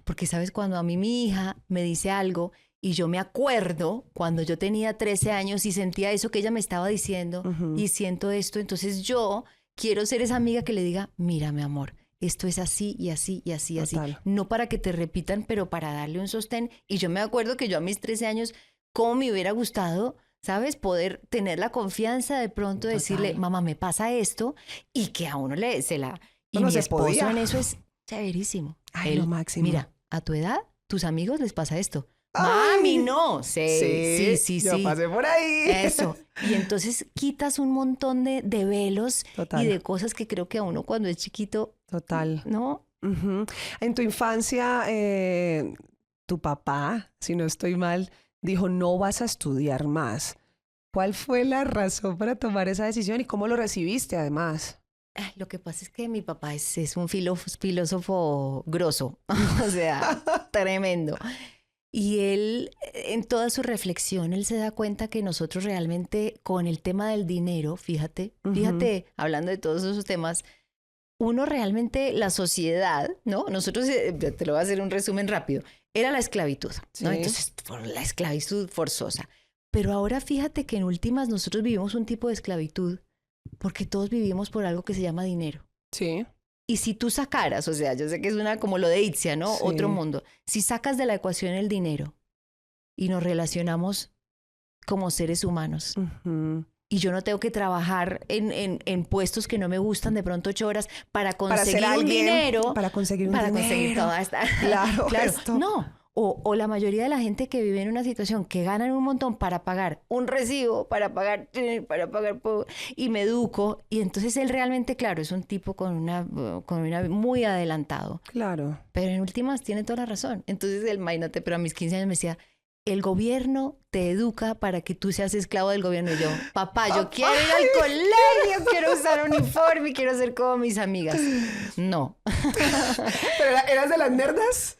Porque, ¿sabes? Cuando a mí mi hija me dice algo y yo me acuerdo cuando yo tenía 13 años y sentía eso que ella me estaba diciendo y siento esto, entonces yo quiero ser esa amiga que le diga, mira, mi amor, esto es así y así y así y así. No para que te repitan, pero para darle un sostén. Y yo me acuerdo que yo a mis 13 años, cómo me hubiera gustado, ¿sabes? Poder tener la confianza de pronto decirle, mamá, me pasa esto, y que a uno se la... Y mi esposo en eso es chéverísimo.
Ay, lo máximo.
Mira, a tu edad, tus amigos les pasa esto. Mami, no. Sí.
Yo pasé por ahí.
Eso. Y entonces quitas un montón de velos y de cosas que creo que a uno cuando es chiquito...
Total.
¿No?
En tu infancia, tu papá, si no estoy mal, dijo, no vas a estudiar más. ¿Cuál fue la razón para tomar esa decisión y cómo lo recibiste además?
Lo que pasa es que mi papá es un filósofo grosso, o sea, tremendo. Y él, en toda su reflexión, él se da cuenta que nosotros realmente con el tema del dinero, fíjate, hablando de todos esos temas, uno realmente, la sociedad, ¿no? Nosotros, te lo voy a hacer un resumen rápido, era la esclavitud, ¿no? Entonces, la esclavitud forzosa. Pero ahora fíjate que en últimas nosotros vivimos un tipo de esclavitud porque todos vivimos por algo que se llama dinero.
Sí.
Y si tú sacaras, o sea, yo sé que es una como lo de Itzia, ¿no? Sí. Otro mundo. Si sacas de la ecuación el dinero y nos relacionamos como seres humanos, y yo no tengo que trabajar en puestos que no me gustan de pronto 8 horas para conseguir un dinero.
Para conseguir un dinero.
Para conseguir toda esta...
Claro.
No. O la mayoría de la gente que vive en una situación que ganan un montón para pagar un recibo, para pagar y me educo. Y entonces él realmente, claro, es un tipo con una muy adelantado.
Claro.
Pero en últimas tiene toda la razón. Entonces él, imagínate, pero a mis 15 años me decía, el gobierno te educa para que tú seas esclavo del gobierno. Y yo, papá, yo quiero ir al colegio, quiero usar uniforme, quiero ser como mis amigas. No.
¿Pero eras de las nerdas?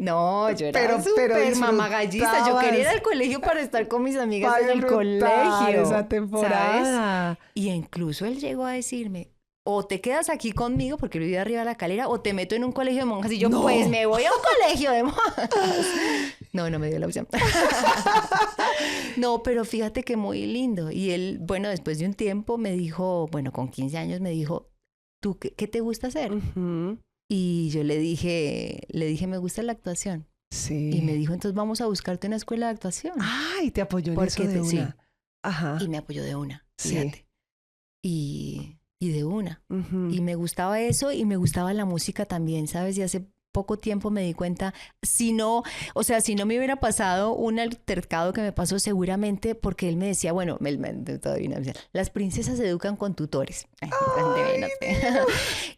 No, yo era súper mamagallista. Yo quería ir al colegio para estar con mis amigas en el colegio.
Esa temporada.
¿Sabes? Y incluso él llegó a decirme, o te quedas aquí conmigo porque vivía arriba de la calera, o te meto en un colegio de monjas. Y yo, pues me voy a un colegio de monjas. No me dio la opción. No, pero fíjate que muy lindo. Y él, bueno, después de un tiempo me dijo, bueno, con 15 años me dijo, ¿tú qué te gusta hacer? Y yo le dije, me gusta la actuación.
Sí.
Y me dijo, entonces vamos a buscarte una escuela de actuación.
Y te apoyó en eso de una.
Sí.
Ajá.
Y me apoyó de una, fíjate.
Sí.
Y de una. Y me gustaba eso y me gustaba la música también, ¿sabes? Y hace poco tiempo me di cuenta, si no me hubiera pasado un altercado que me pasó seguramente, porque él me decía, bueno, todavía me decía, las princesas se educan con tutores.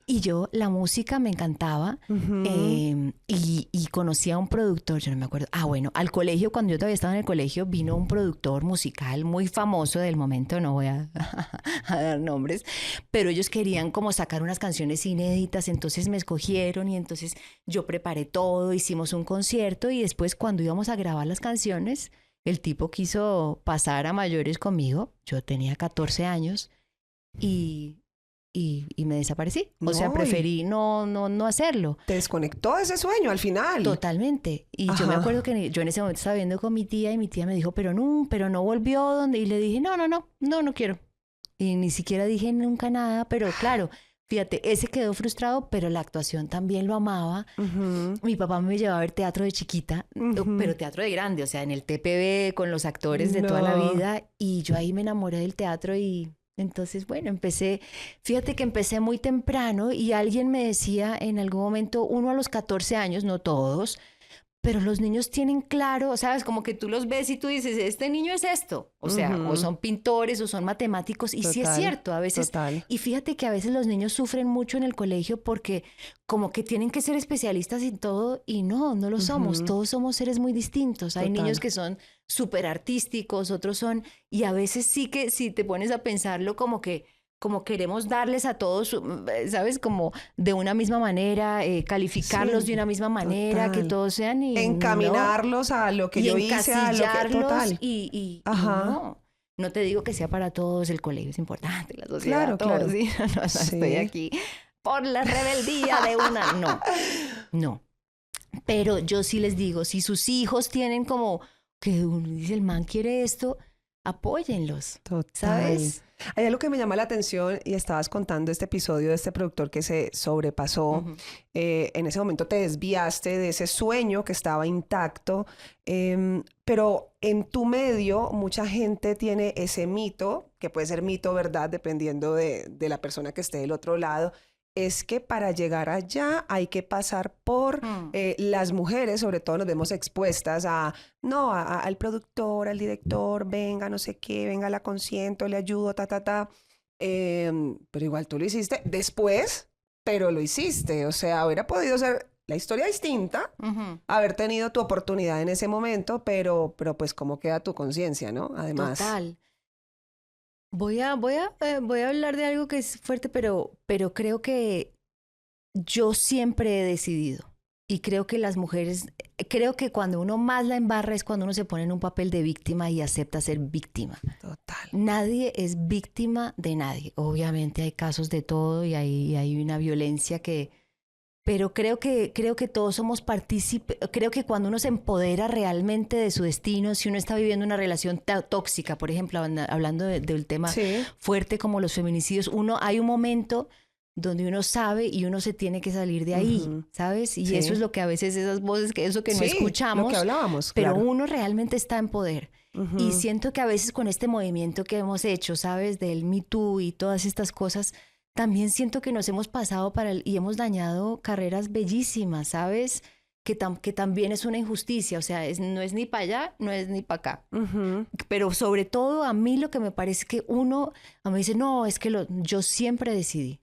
Y yo, la música me encantaba y conocí a un productor, yo no me acuerdo. Bueno, al colegio, cuando yo todavía estaba en el colegio, vino un productor musical muy famoso del momento, no voy a dar nombres, pero ellos querían como sacar unas canciones inéditas, entonces me escogieron y entonces yo preparé todo, hicimos un concierto y después cuando íbamos a grabar las canciones, el tipo quiso pasar a mayores conmigo, yo tenía 14 años y me desaparecí. O sea, preferí no hacerlo.
Te desconectó ese sueño al final.
Totalmente. Y yo me acuerdo que yo en ese momento estaba viendo con mi tía y mi tía me dijo, pero no volvió. Y le dije, no quiero. Y ni siquiera dije nunca nada, pero claro, fíjate, ese quedó frustrado, pero la actuación también lo amaba. Mi papá me llevaba a ver teatro de chiquita, pero teatro de grande, o sea, en el TPB con los actores de toda la vida. Y yo ahí me enamoré del teatro y Entonces, bueno, fíjate que empecé muy temprano y alguien me decía en algún momento, uno a los 14 años, no todos, pero los niños tienen claro, ¿sabes? Como que tú los ves y tú dices, este niño es esto. O sea, o son pintores o son matemáticos. Y sí es cierto, a veces. Y fíjate que a veces los niños sufren mucho en el colegio porque como que tienen que ser especialistas en todo y no lo somos. Todos somos seres muy distintos. Hay niños que son súper artísticos, otros son... Y a veces sí que si te pones a pensarlo como queremos darles a todos, ¿sabes? Como de una misma manera, calificarlos de una misma manera, que todos sean...
encaminarlos a lo que yo hice, a lo que... Total.
Y no te digo que sea para todos, el colegio es importante, la sociedad,
claro.
¿sí? No, estoy aquí por la rebeldía de una... No. Pero yo sí les digo, si sus hijos tienen como que dice, el man quiere esto, apóyenlos, ¿sabes?
Hay algo que me llama la atención y estabas contando este episodio de este productor que se sobrepasó. En ese momento te desviaste de ese sueño que estaba intacto, pero en tu medio mucha gente tiene ese mito, que puede ser mito, ¿verdad? Dependiendo de la persona que esté del otro lado. Es que para llegar allá hay que pasar por las mujeres, sobre todo nos vemos expuestas al productor, al director, venga, no sé qué, venga, la consiento, le ayudo, pero igual tú lo hiciste después, pero lo hiciste. O sea, hubiera podido ser la historia distinta, haber tenido tu oportunidad en ese momento, pero pues cómo queda tu conciencia, ¿no? Además.
Total. Voy a hablar de algo que es fuerte, pero creo que yo siempre he decidido. Y creo que las mujeres, creo que cuando uno más la embarra es cuando uno se pone en un papel de víctima y acepta ser víctima.
Total.
Nadie es víctima de nadie. Obviamente hay casos de todo y hay una violencia que... Pero creo que todos somos partícipes. Creo que cuando uno se empodera realmente de su destino, si uno está viviendo una relación tóxica, por ejemplo, hablando del tema fuerte como los feminicidios, hay un momento donde uno sabe y uno se tiene que salir de ahí, ¿sabes? Y eso es lo que a veces esas voces, eso que no escuchamos,
lo que hablábamos,
pero uno realmente está en poder. Y siento que a veces con este movimiento que hemos hecho, ¿sabes? Del Me Too y todas estas cosas, también siento que nos hemos pasado y hemos dañado carreras bellísimas, ¿sabes? Que también es una injusticia, o sea, no es ni para allá, no es ni para acá. Pero sobre todo a mí lo que me parece que a mí dice, no, es que yo siempre decidí.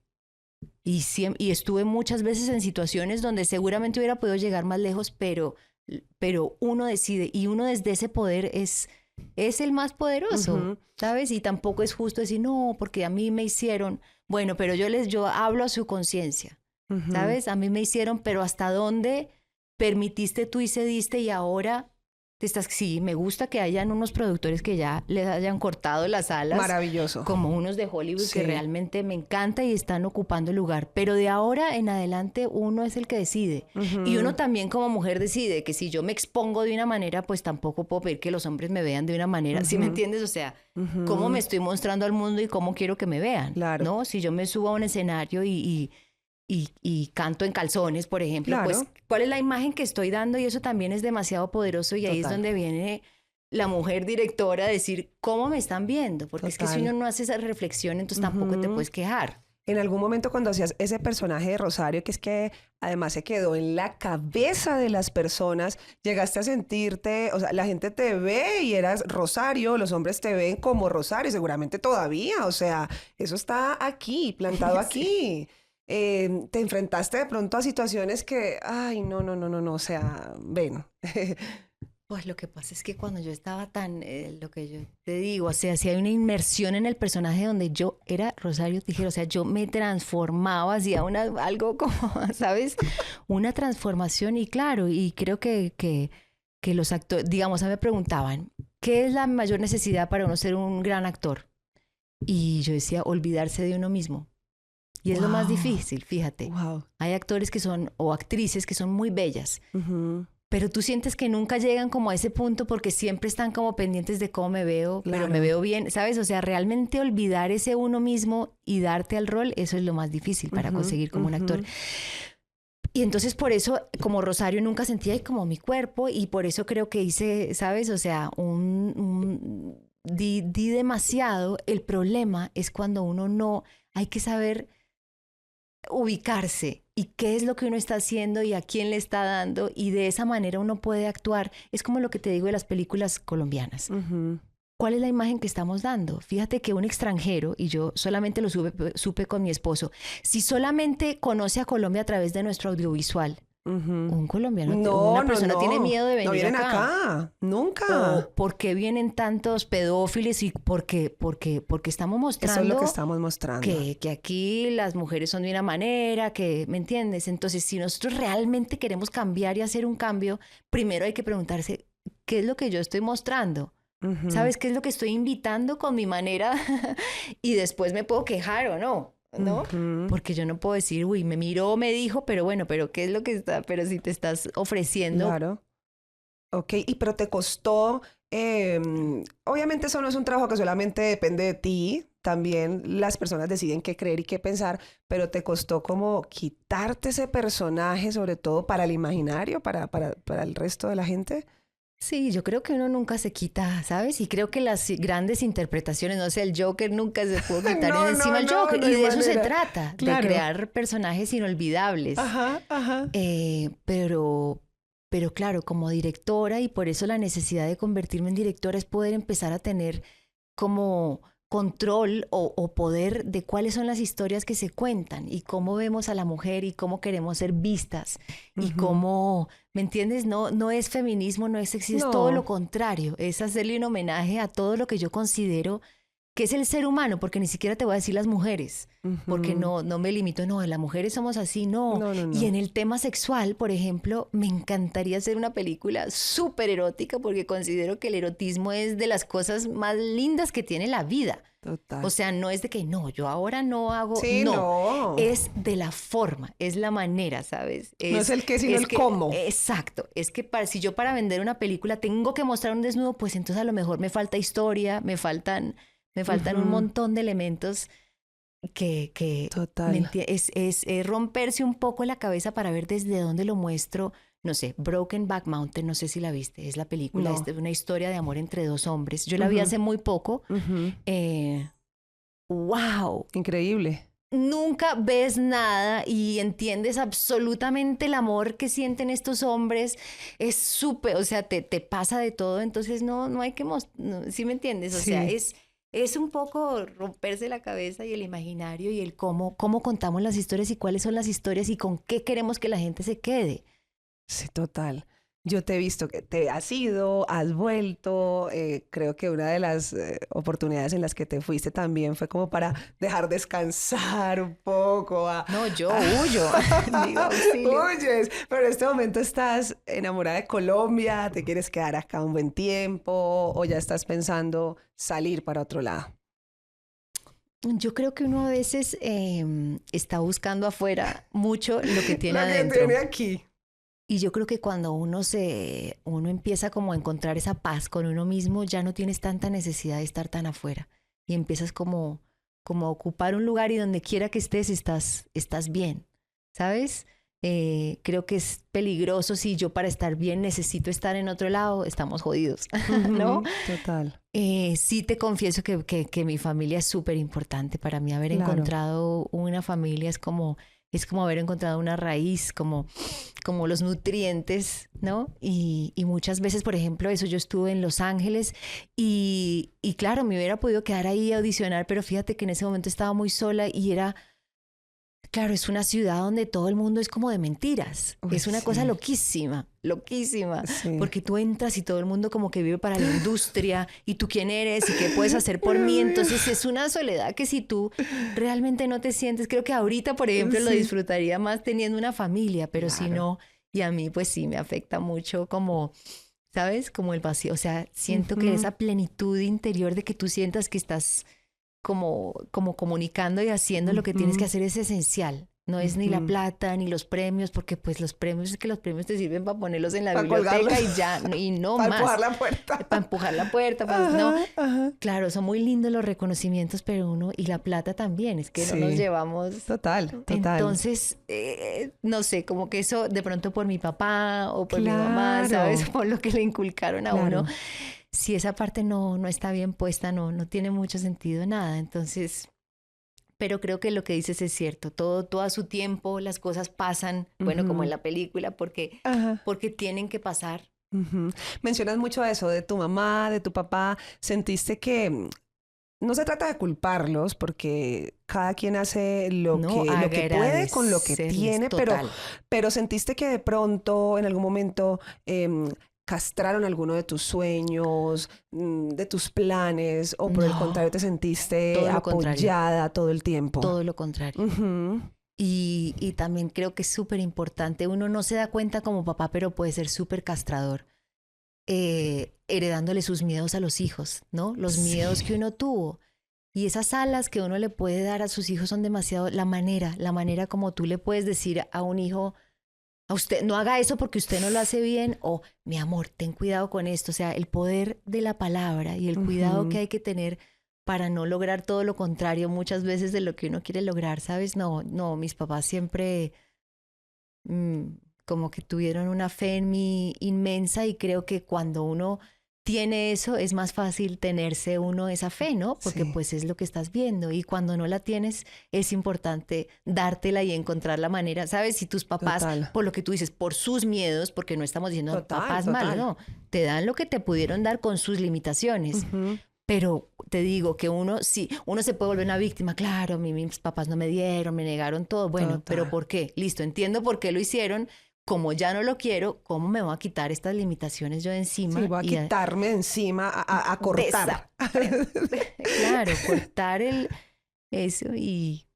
Y estuve muchas veces en situaciones donde seguramente hubiera podido llegar más lejos, pero uno decide y uno desde ese poder es el más poderoso, ¿sabes? Y tampoco es justo decir, no, porque a mí me hicieron... Bueno, pero yo hablo a su conciencia, ¿sabes? A mí me hicieron, pero ¿hasta dónde permitiste tú y cediste y ahora sí, me gusta que hayan unos productores que ya les hayan cortado las alas.
Maravilloso.
Como unos de Hollywood que realmente me encanta y están ocupando el lugar. Pero de ahora en adelante uno es el que decide. Y uno también como mujer decide que si yo me expongo de una manera, pues tampoco puedo pedir que los hombres me vean de una manera. ¿Sí me entiendes? O sea, cómo me estoy mostrando al mundo y cómo quiero que me vean. Claro. ¿No? Si yo me subo a un escenario y canto en calzones, por ejemplo, pues ¿cuál es la imagen que estoy dando? Y eso también es demasiado poderoso y ahí es donde viene la mujer directora a decir, ¿cómo me están viendo? Porque es que si uno no hace esa reflexión, entonces tampoco te puedes quejar.
En algún momento cuando hacías ese personaje de Rosario, que es que además se quedó en la cabeza de las personas, llegaste a sentirte, o sea, la gente te ve y eras Rosario, los hombres te ven como Rosario, seguramente todavía, o sea, eso está aquí, plantado aquí. Te enfrentaste de pronto a situaciones que, ay, no, o sea, ven.
Pues lo que pasa es que cuando yo estaba lo que yo te digo, o sea, si hay una inmersión en el personaje donde yo era Rosario Tijera, o sea, yo me transformaba, hacía algo como, ¿sabes? Una transformación y claro, y creo que los actores, digamos, a mí me preguntaban, ¿qué es la mayor necesidad para uno ser un gran actor? Y yo decía, olvidarse de uno mismo. Y es lo más difícil, fíjate. Hay actores o actrices que son muy bellas, pero tú sientes que nunca llegan como a ese punto porque siempre están como pendientes de cómo me veo, pero me veo bien, ¿sabes? O sea, realmente olvidar ese uno mismo y darte al rol, eso es lo más difícil para conseguir como un actor. Y entonces por eso, como Rosario, nunca sentía como mi cuerpo y por eso creo que hice, ¿sabes? O sea, di demasiado. El problema es cuando uno no, hay que saber ubicarse y qué es lo que uno está haciendo y a quién le está dando, y de esa manera uno puede actuar. Es como lo que te digo de las películas colombianas. ¿Cuál es la imagen que estamos dando? Fíjate que un extranjero, y yo solamente lo supe con mi esposo, si solamente conoce a Colombia a través de nuestro audiovisual, un colombiano, una persona tiene miedo de venir
no vienen
acá.
Nunca.
¿O por qué vienen tantos pedófilos? Y porque estamos mostrando...
Eso es lo que estamos mostrando.
Que aquí las mujeres son de una manera, que, ¿me entiendes? Entonces, si nosotros realmente queremos cambiar y hacer un cambio, primero hay que preguntarse, ¿qué es lo que yo estoy mostrando? ¿Sabes qué es lo que estoy invitando con mi manera? Y después me puedo quejar o no. ¿No? Porque yo no puedo decir, uy, me miró, me dijo, pero bueno, pero ¿qué es lo que está? Pero si te estás ofreciendo.
Claro. Ok, pero te costó, obviamente eso no es un trabajo que solamente depende de ti, también las personas deciden qué creer y qué pensar, pero te costó como quitarte ese personaje, sobre todo para el imaginario, para el resto de la gente.
Sí, yo creo que uno nunca se quita, ¿sabes? Y creo que las grandes interpretaciones, no sé, el Joker nunca se pudo quitar encima el Joker. Y de eso se trata, de crear personajes inolvidables.
Ajá.
Pero claro, como directora, y por eso la necesidad de convertirme en directora es poder empezar a tener como control o poder de cuáles son las historias que se cuentan y cómo vemos a la mujer y cómo queremos ser vistas y cómo, ¿me entiendes? No es feminismo, no es sexismo, es todo lo contrario, es hacerle un homenaje a todo lo que yo considero que es el ser humano, porque ni siquiera te voy a decir las mujeres, porque no me limito, no, las mujeres somos así, no. Y en el tema sexual, por ejemplo, me encantaría hacer una película súper erótica, porque considero que el erotismo es de las cosas más lindas que tiene la vida.
Total.
O sea, no es de que no, yo ahora no hago,
sí, no.
Es de la forma, es la manera, ¿sabes?
No es el qué, sino el cómo.
Exacto, es que si yo para vender una película tengo que mostrar un desnudo, pues entonces a lo mejor me falta historia, me faltan un montón de elementos que
Total.
es romperse un poco la cabeza para ver desde dónde lo muestro. No sé, Brokeback Mountain, no sé si la viste, es la película, es una historia de amor entre dos hombres. Yo la vi hace muy poco. ¡Wow!
Increíble.
Nunca ves nada y entiendes absolutamente el amor que sienten estos hombres. Es súper, o sea, te pasa de todo, entonces no hay que mostrar, ¿sí me entiendes? O sea, es un poco romperse la cabeza y el imaginario y el cómo contamos las historias y cuáles son las historias y con qué queremos que la gente se quede.
Sí, total. Yo te he visto que te has ido, has vuelto. Creo que una de las oportunidades en las que te fuiste también fue como para dejar descansar un poco.
No, yo huyo. Digo, auxilio.
Huyes, pero en este momento estás enamorada de Colombia, te quieres quedar acá un buen tiempo o ya estás pensando salir para otro lado.
Yo creo que uno a veces está buscando afuera mucho lo que tiene adentro.
Lo que tiene aquí.
Y yo creo que cuando uno empieza como a encontrar esa paz con uno mismo, ya no tienes tanta necesidad de estar tan afuera. Y empiezas como a ocupar un lugar y donde quiera que estés, estás bien, ¿sabes? Creo que es peligroso si yo para estar bien necesito estar en otro lado, estamos jodidos, ¿no?
Total.
Sí te confieso que mi familia es súper importante para mí. Haber encontrado una familia es como haber encontrado una raíz, como los nutrientes, ¿no? Y muchas veces, por ejemplo, yo estuve en Los Ángeles y claro, me hubiera podido quedar ahí a audicionar, pero fíjate que en ese momento estaba muy sola y claro, es una ciudad donde todo el mundo es como de mentiras. Es una cosa loquísima, porque tú entras y todo el mundo como que vive para la industria y tú quién eres y qué puedes hacer por mí. Entonces es una soledad que si tú realmente no te sientes, creo que ahorita, por ejemplo, lo disfrutaría más teniendo una familia, pero si no, y a mí pues sí me afecta mucho como, ¿sabes? Como el vacío, o sea, siento que esa plenitud interior de que tú sientas que estás como comunicando y haciendo lo que tienes que hacer es esencial. No es ni la plata ni los premios, porque pues los premios te sirven para ponerlos en la biblioteca y ya, y no más.
Para empujar la puerta.
Para empujar la puerta, pues no. Claro, son muy lindos los reconocimientos, pero y la plata también, es que no nos llevamos.
Total.
Entonces, no sé, como que eso de pronto por mi papá o por mi mamá, ¿sabes? Por lo que le inculcaron a uno. si esa parte no está bien puesta, no tiene mucho sentido nada. Entonces, pero creo que lo que dices es cierto. Todo a su tiempo, las cosas pasan, bueno, como en la película, porque tienen que pasar.
Mencionas mucho eso de tu mamá, de tu papá. ¿Sentiste que no se trata de culparlos porque cada quien hace lo que puede con lo que tiene, pero sentiste que de pronto, en algún momento, castraron alguno de tus sueños, de tus planes, o por el contrario te sentiste apoyada todo el tiempo?
Todo lo contrario. Y también creo que es súper importante. Uno no se da cuenta como papá, pero puede ser súper castrador. Heredándole sus miedos a los hijos, ¿no? Los miedos que uno tuvo. Y esas alas que uno le puede dar a sus hijos son demasiado... La manera como tú le puedes decir a un hijo, a usted, no haga eso porque usted no lo hace bien, o mi amor, ten cuidado con esto. O sea, el poder de la palabra y el cuidado que hay que tener para no lograr todo lo contrario muchas veces de lo que uno quiere lograr, ¿sabes? No, mis papás siempre... como que tuvieron una fe en mí inmensa, y creo que cuando uno tiene eso es más fácil tenerse uno esa fe, ¿no? Porque pues es lo que estás viendo, y cuando no la tienes es importante dártela y encontrar la manera, ¿sabes? Si tus papás, por lo que tú dices, por sus miedos, porque no estamos diciendo papás malos, no, te dan lo que te pudieron dar con sus limitaciones. Pero te digo que uno se puede volver una víctima. Claro, mis papás no me dieron, me negaron todo. Bueno, ¿pero por qué? Listo, entiendo por qué lo hicieron. Como ya no lo quiero, ¿cómo me voy a quitar estas limitaciones yo de encima?
Sí, voy a quitarme de encima, a cortar.
Claro, cortar eso y...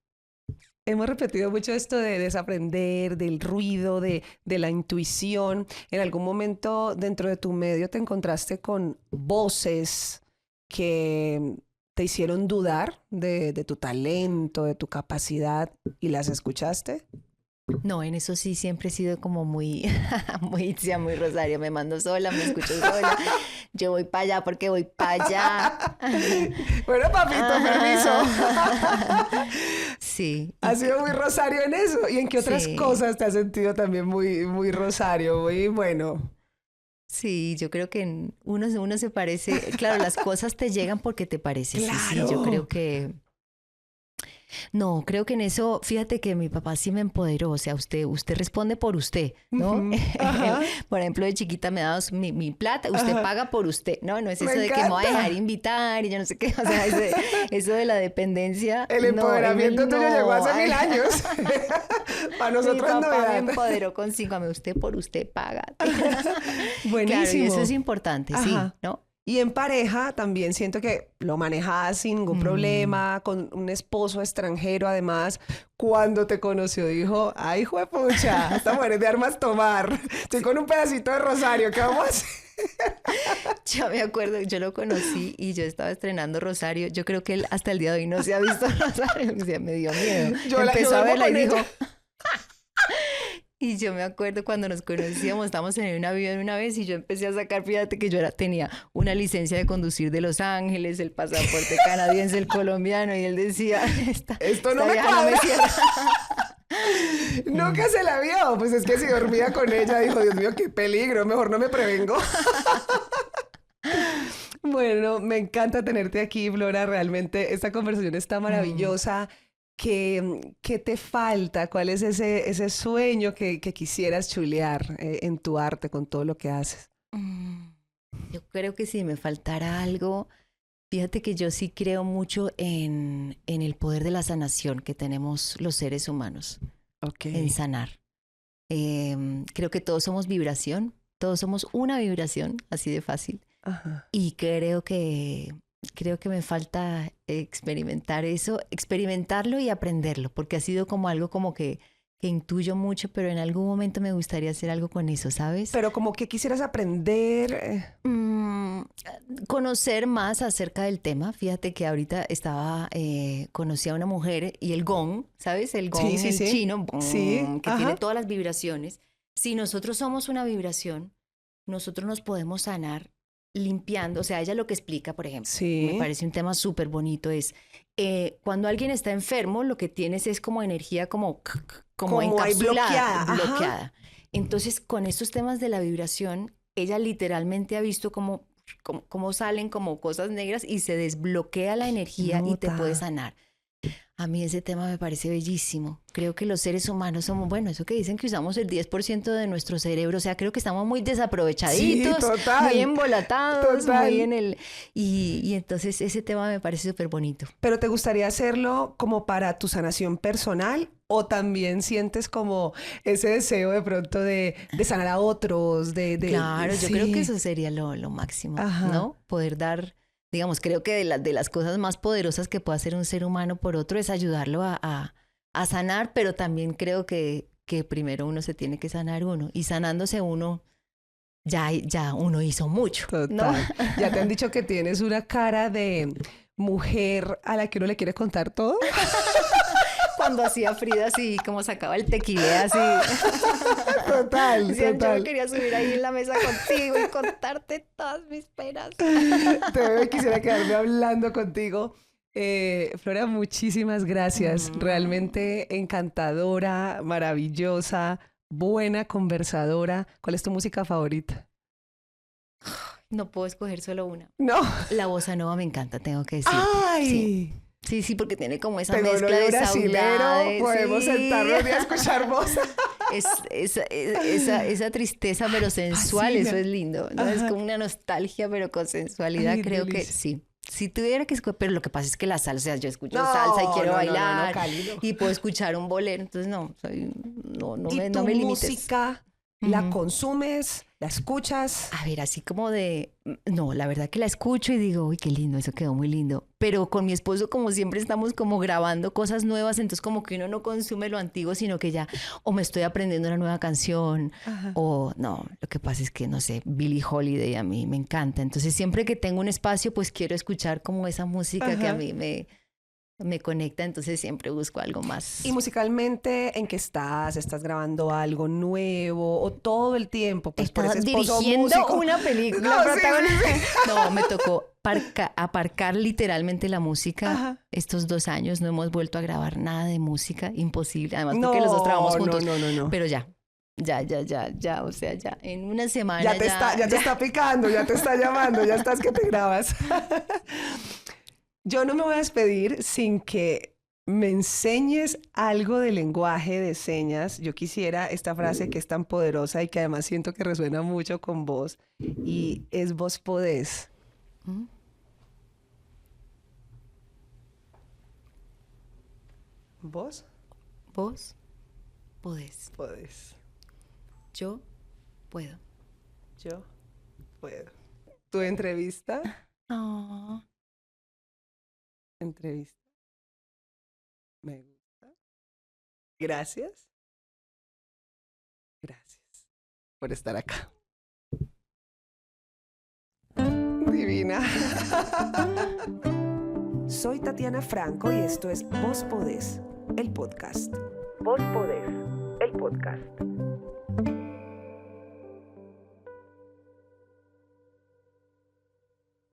Hemos repetido mucho esto de desaprender, del ruido, de la intuición. ¿En algún momento dentro de tu medio te encontraste con voces que te hicieron dudar de tu talento, de tu capacidad, y las escuchaste?
No, en eso sí siempre he sido como muy Rosario. Me mando sola, me escucho sola. Yo voy para allá porque voy para allá.
Bueno, papito, permiso.
Sí.
Has sido muy Rosario en eso. ¿Y en qué otras cosas te has sentido también muy Rosario? Muy bueno.
Sí, yo creo que uno se parece. Claro, las cosas te llegan porque te pareces.
Claro.
Sí, yo creo que... No, creo que en eso, fíjate que mi papá sí me empoderó. O sea, usted responde por usted, ¿no? Por ejemplo, de chiquita me daba mi plata, usted paga por usted, ¿no? No es eso de que me voy a dejar invitar y yo no sé qué. O sea, eso de la dependencia.
El empoderamiento tuyo llegó hace 1000 años. Para nosotros
mi
no
papá me empoderó con 5 años. Usted por usted paga.
Buenísimo.
Claro, y eso es importante, sí, ¿no?
Y en pareja también siento que lo manejabas sin ningún problema, con un esposo extranjero además. Cuando te conoció dijo, ay, juepucha, esta mujer es de armas tomar. Estoy con un pedacito de Rosario, ¿qué vamos a hacer?
Yo me acuerdo, yo lo conocí y yo estaba estrenando Rosario. Yo creo que él hasta el día de hoy no se ha visto Rosario. O sea, me dio miedo. Empezó a verla y dijo... Y yo me acuerdo cuando nos conocíamos, estábamos en un avión una vez y yo empecé a sacar, fíjate que yo tenía una licencia de conducir de Los Ángeles, el pasaporte canadiense, el colombiano, y él decía,
esto no me cuadra. Nunca se la vio, pues es que si dormía con ella, dijo, Dios mío, qué peligro, mejor no me prevengo. Bueno, me encanta tenerte aquí, Flora, realmente esta conversación está maravillosa. ¿Qué te falta? ¿Cuál es ese sueño que quisieras chulear en tu arte con todo lo que haces?
Yo creo que si me faltara algo, fíjate que yo sí creo mucho en el poder de la sanación que tenemos los seres humanos. En sanar. Creo que todos somos vibración, todos somos una vibración, así de fácil. Y creo que me falta experimentar eso, experimentarlo y aprenderlo, porque ha sido como algo como que intuyo mucho, pero en algún momento me gustaría hacer algo con eso, ¿sabes?
Pero como que quisieras aprender...
Conocer más acerca del tema. Fíjate que ahorita conocí a una mujer y el gong, ¿sabes? El gong chino, que tiene todas las vibraciones. Si nosotros somos una vibración, nosotros nos podemos sanar limpiando. O sea, ella lo que explica, por ejemplo, me parece un tema súper bonito, es cuando alguien está enfermo, lo que tienes es como energía como encapsulada, bloqueada. Entonces, con estos temas de la vibración, ella literalmente ha visto como cómo salen como cosas negras y se desbloquea la energía y te puede sanar. A mí ese tema me parece bellísimo. Creo que los seres humanos somos, bueno, eso que dicen que usamos el 10% de nuestro cerebro, o sea, creo que estamos muy desaprovechaditos, muy embolatados, muy en el... Y entonces ese tema me parece súper bonito.
¿Pero te gustaría hacerlo como para tu sanación personal o también sientes como ese deseo de pronto de sanar a otros?
Claro, yo creo que eso sería lo máximo, ¿no? Poder dar... Digamos, creo que de las cosas más poderosas que puede hacer un ser humano por otro es ayudarlo a sanar, pero también creo que primero uno se tiene que sanar uno. Y sanándose uno, ya uno hizo mucho, ¿no?
¿Ya te han dicho que tienes una cara de mujer a la que uno le quiere contar todo?
Cuando hacía Frida así, como sacaba el tequila así.
Total.
Yo me quería subir ahí en la mesa contigo y contarte todas mis penas.
Quisiera quedarme hablando contigo. Flora, muchísimas gracias. Realmente encantadora, maravillosa, buena conversadora. ¿Cuál es tu música favorita?
No puedo escoger solo una.
No.
La bossa nova me encanta, tengo que decir.
¡Ay!
Sí, porque tiene como esa mezcla de saudade.
Podemos sentarnos y escuchar bossa.
Esa tristeza pero sensual, eso es lindo, ¿no? Es como una nostalgia pero con sensualidad. Ay, creo que sí. Si tuviera que escoger, pero lo que pasa es que la salsa, o sea, yo escucho salsa y quiero bailar y puedo escuchar un bolero, entonces no me limites.
¿Música la consumes? ¿La escuchas?
A ver, así como no, la verdad que la escucho y digo, uy, qué lindo, eso quedó muy lindo. Pero con mi esposo, como siempre, estamos como grabando cosas nuevas, entonces como que uno no consume lo antiguo, sino que ya, o me estoy aprendiendo una nueva canción, o no, lo que pasa es que, no sé, Billie Holiday a mí me encanta. Entonces siempre que tengo un espacio, pues quiero escuchar como esa música que a mí me conecta, entonces siempre busco algo más.
¿Y musicalmente en qué estás? ¿Estás grabando algo nuevo? ¿O todo el tiempo? Pues
estaba dirigiendo una película. No, me tocó aparcar literalmente la música. Estos 2 años no hemos vuelto a grabar nada de música. Imposible. Además, porque los dos trabajamos juntos.
No.
Pero ya, o sea, ya en una semana
ya te está picando, ya te está llamando, ya estás que te grabas. Yo no me voy a despedir sin que me enseñes algo de lenguaje de señas. Yo quisiera esta frase que es tan poderosa y que además siento que resuena mucho con vos, y es vos podés. ¿Vos?
Vos podés.
Podés.
Yo puedo.
Yo puedo. ¿Tu entrevista?
Oh.
Entrevista. Me gusta. Gracias. Gracias por estar acá. Divina.
Soy Tatiana Franco y esto es Vos Podés, el podcast. Vos Podés, el podcast.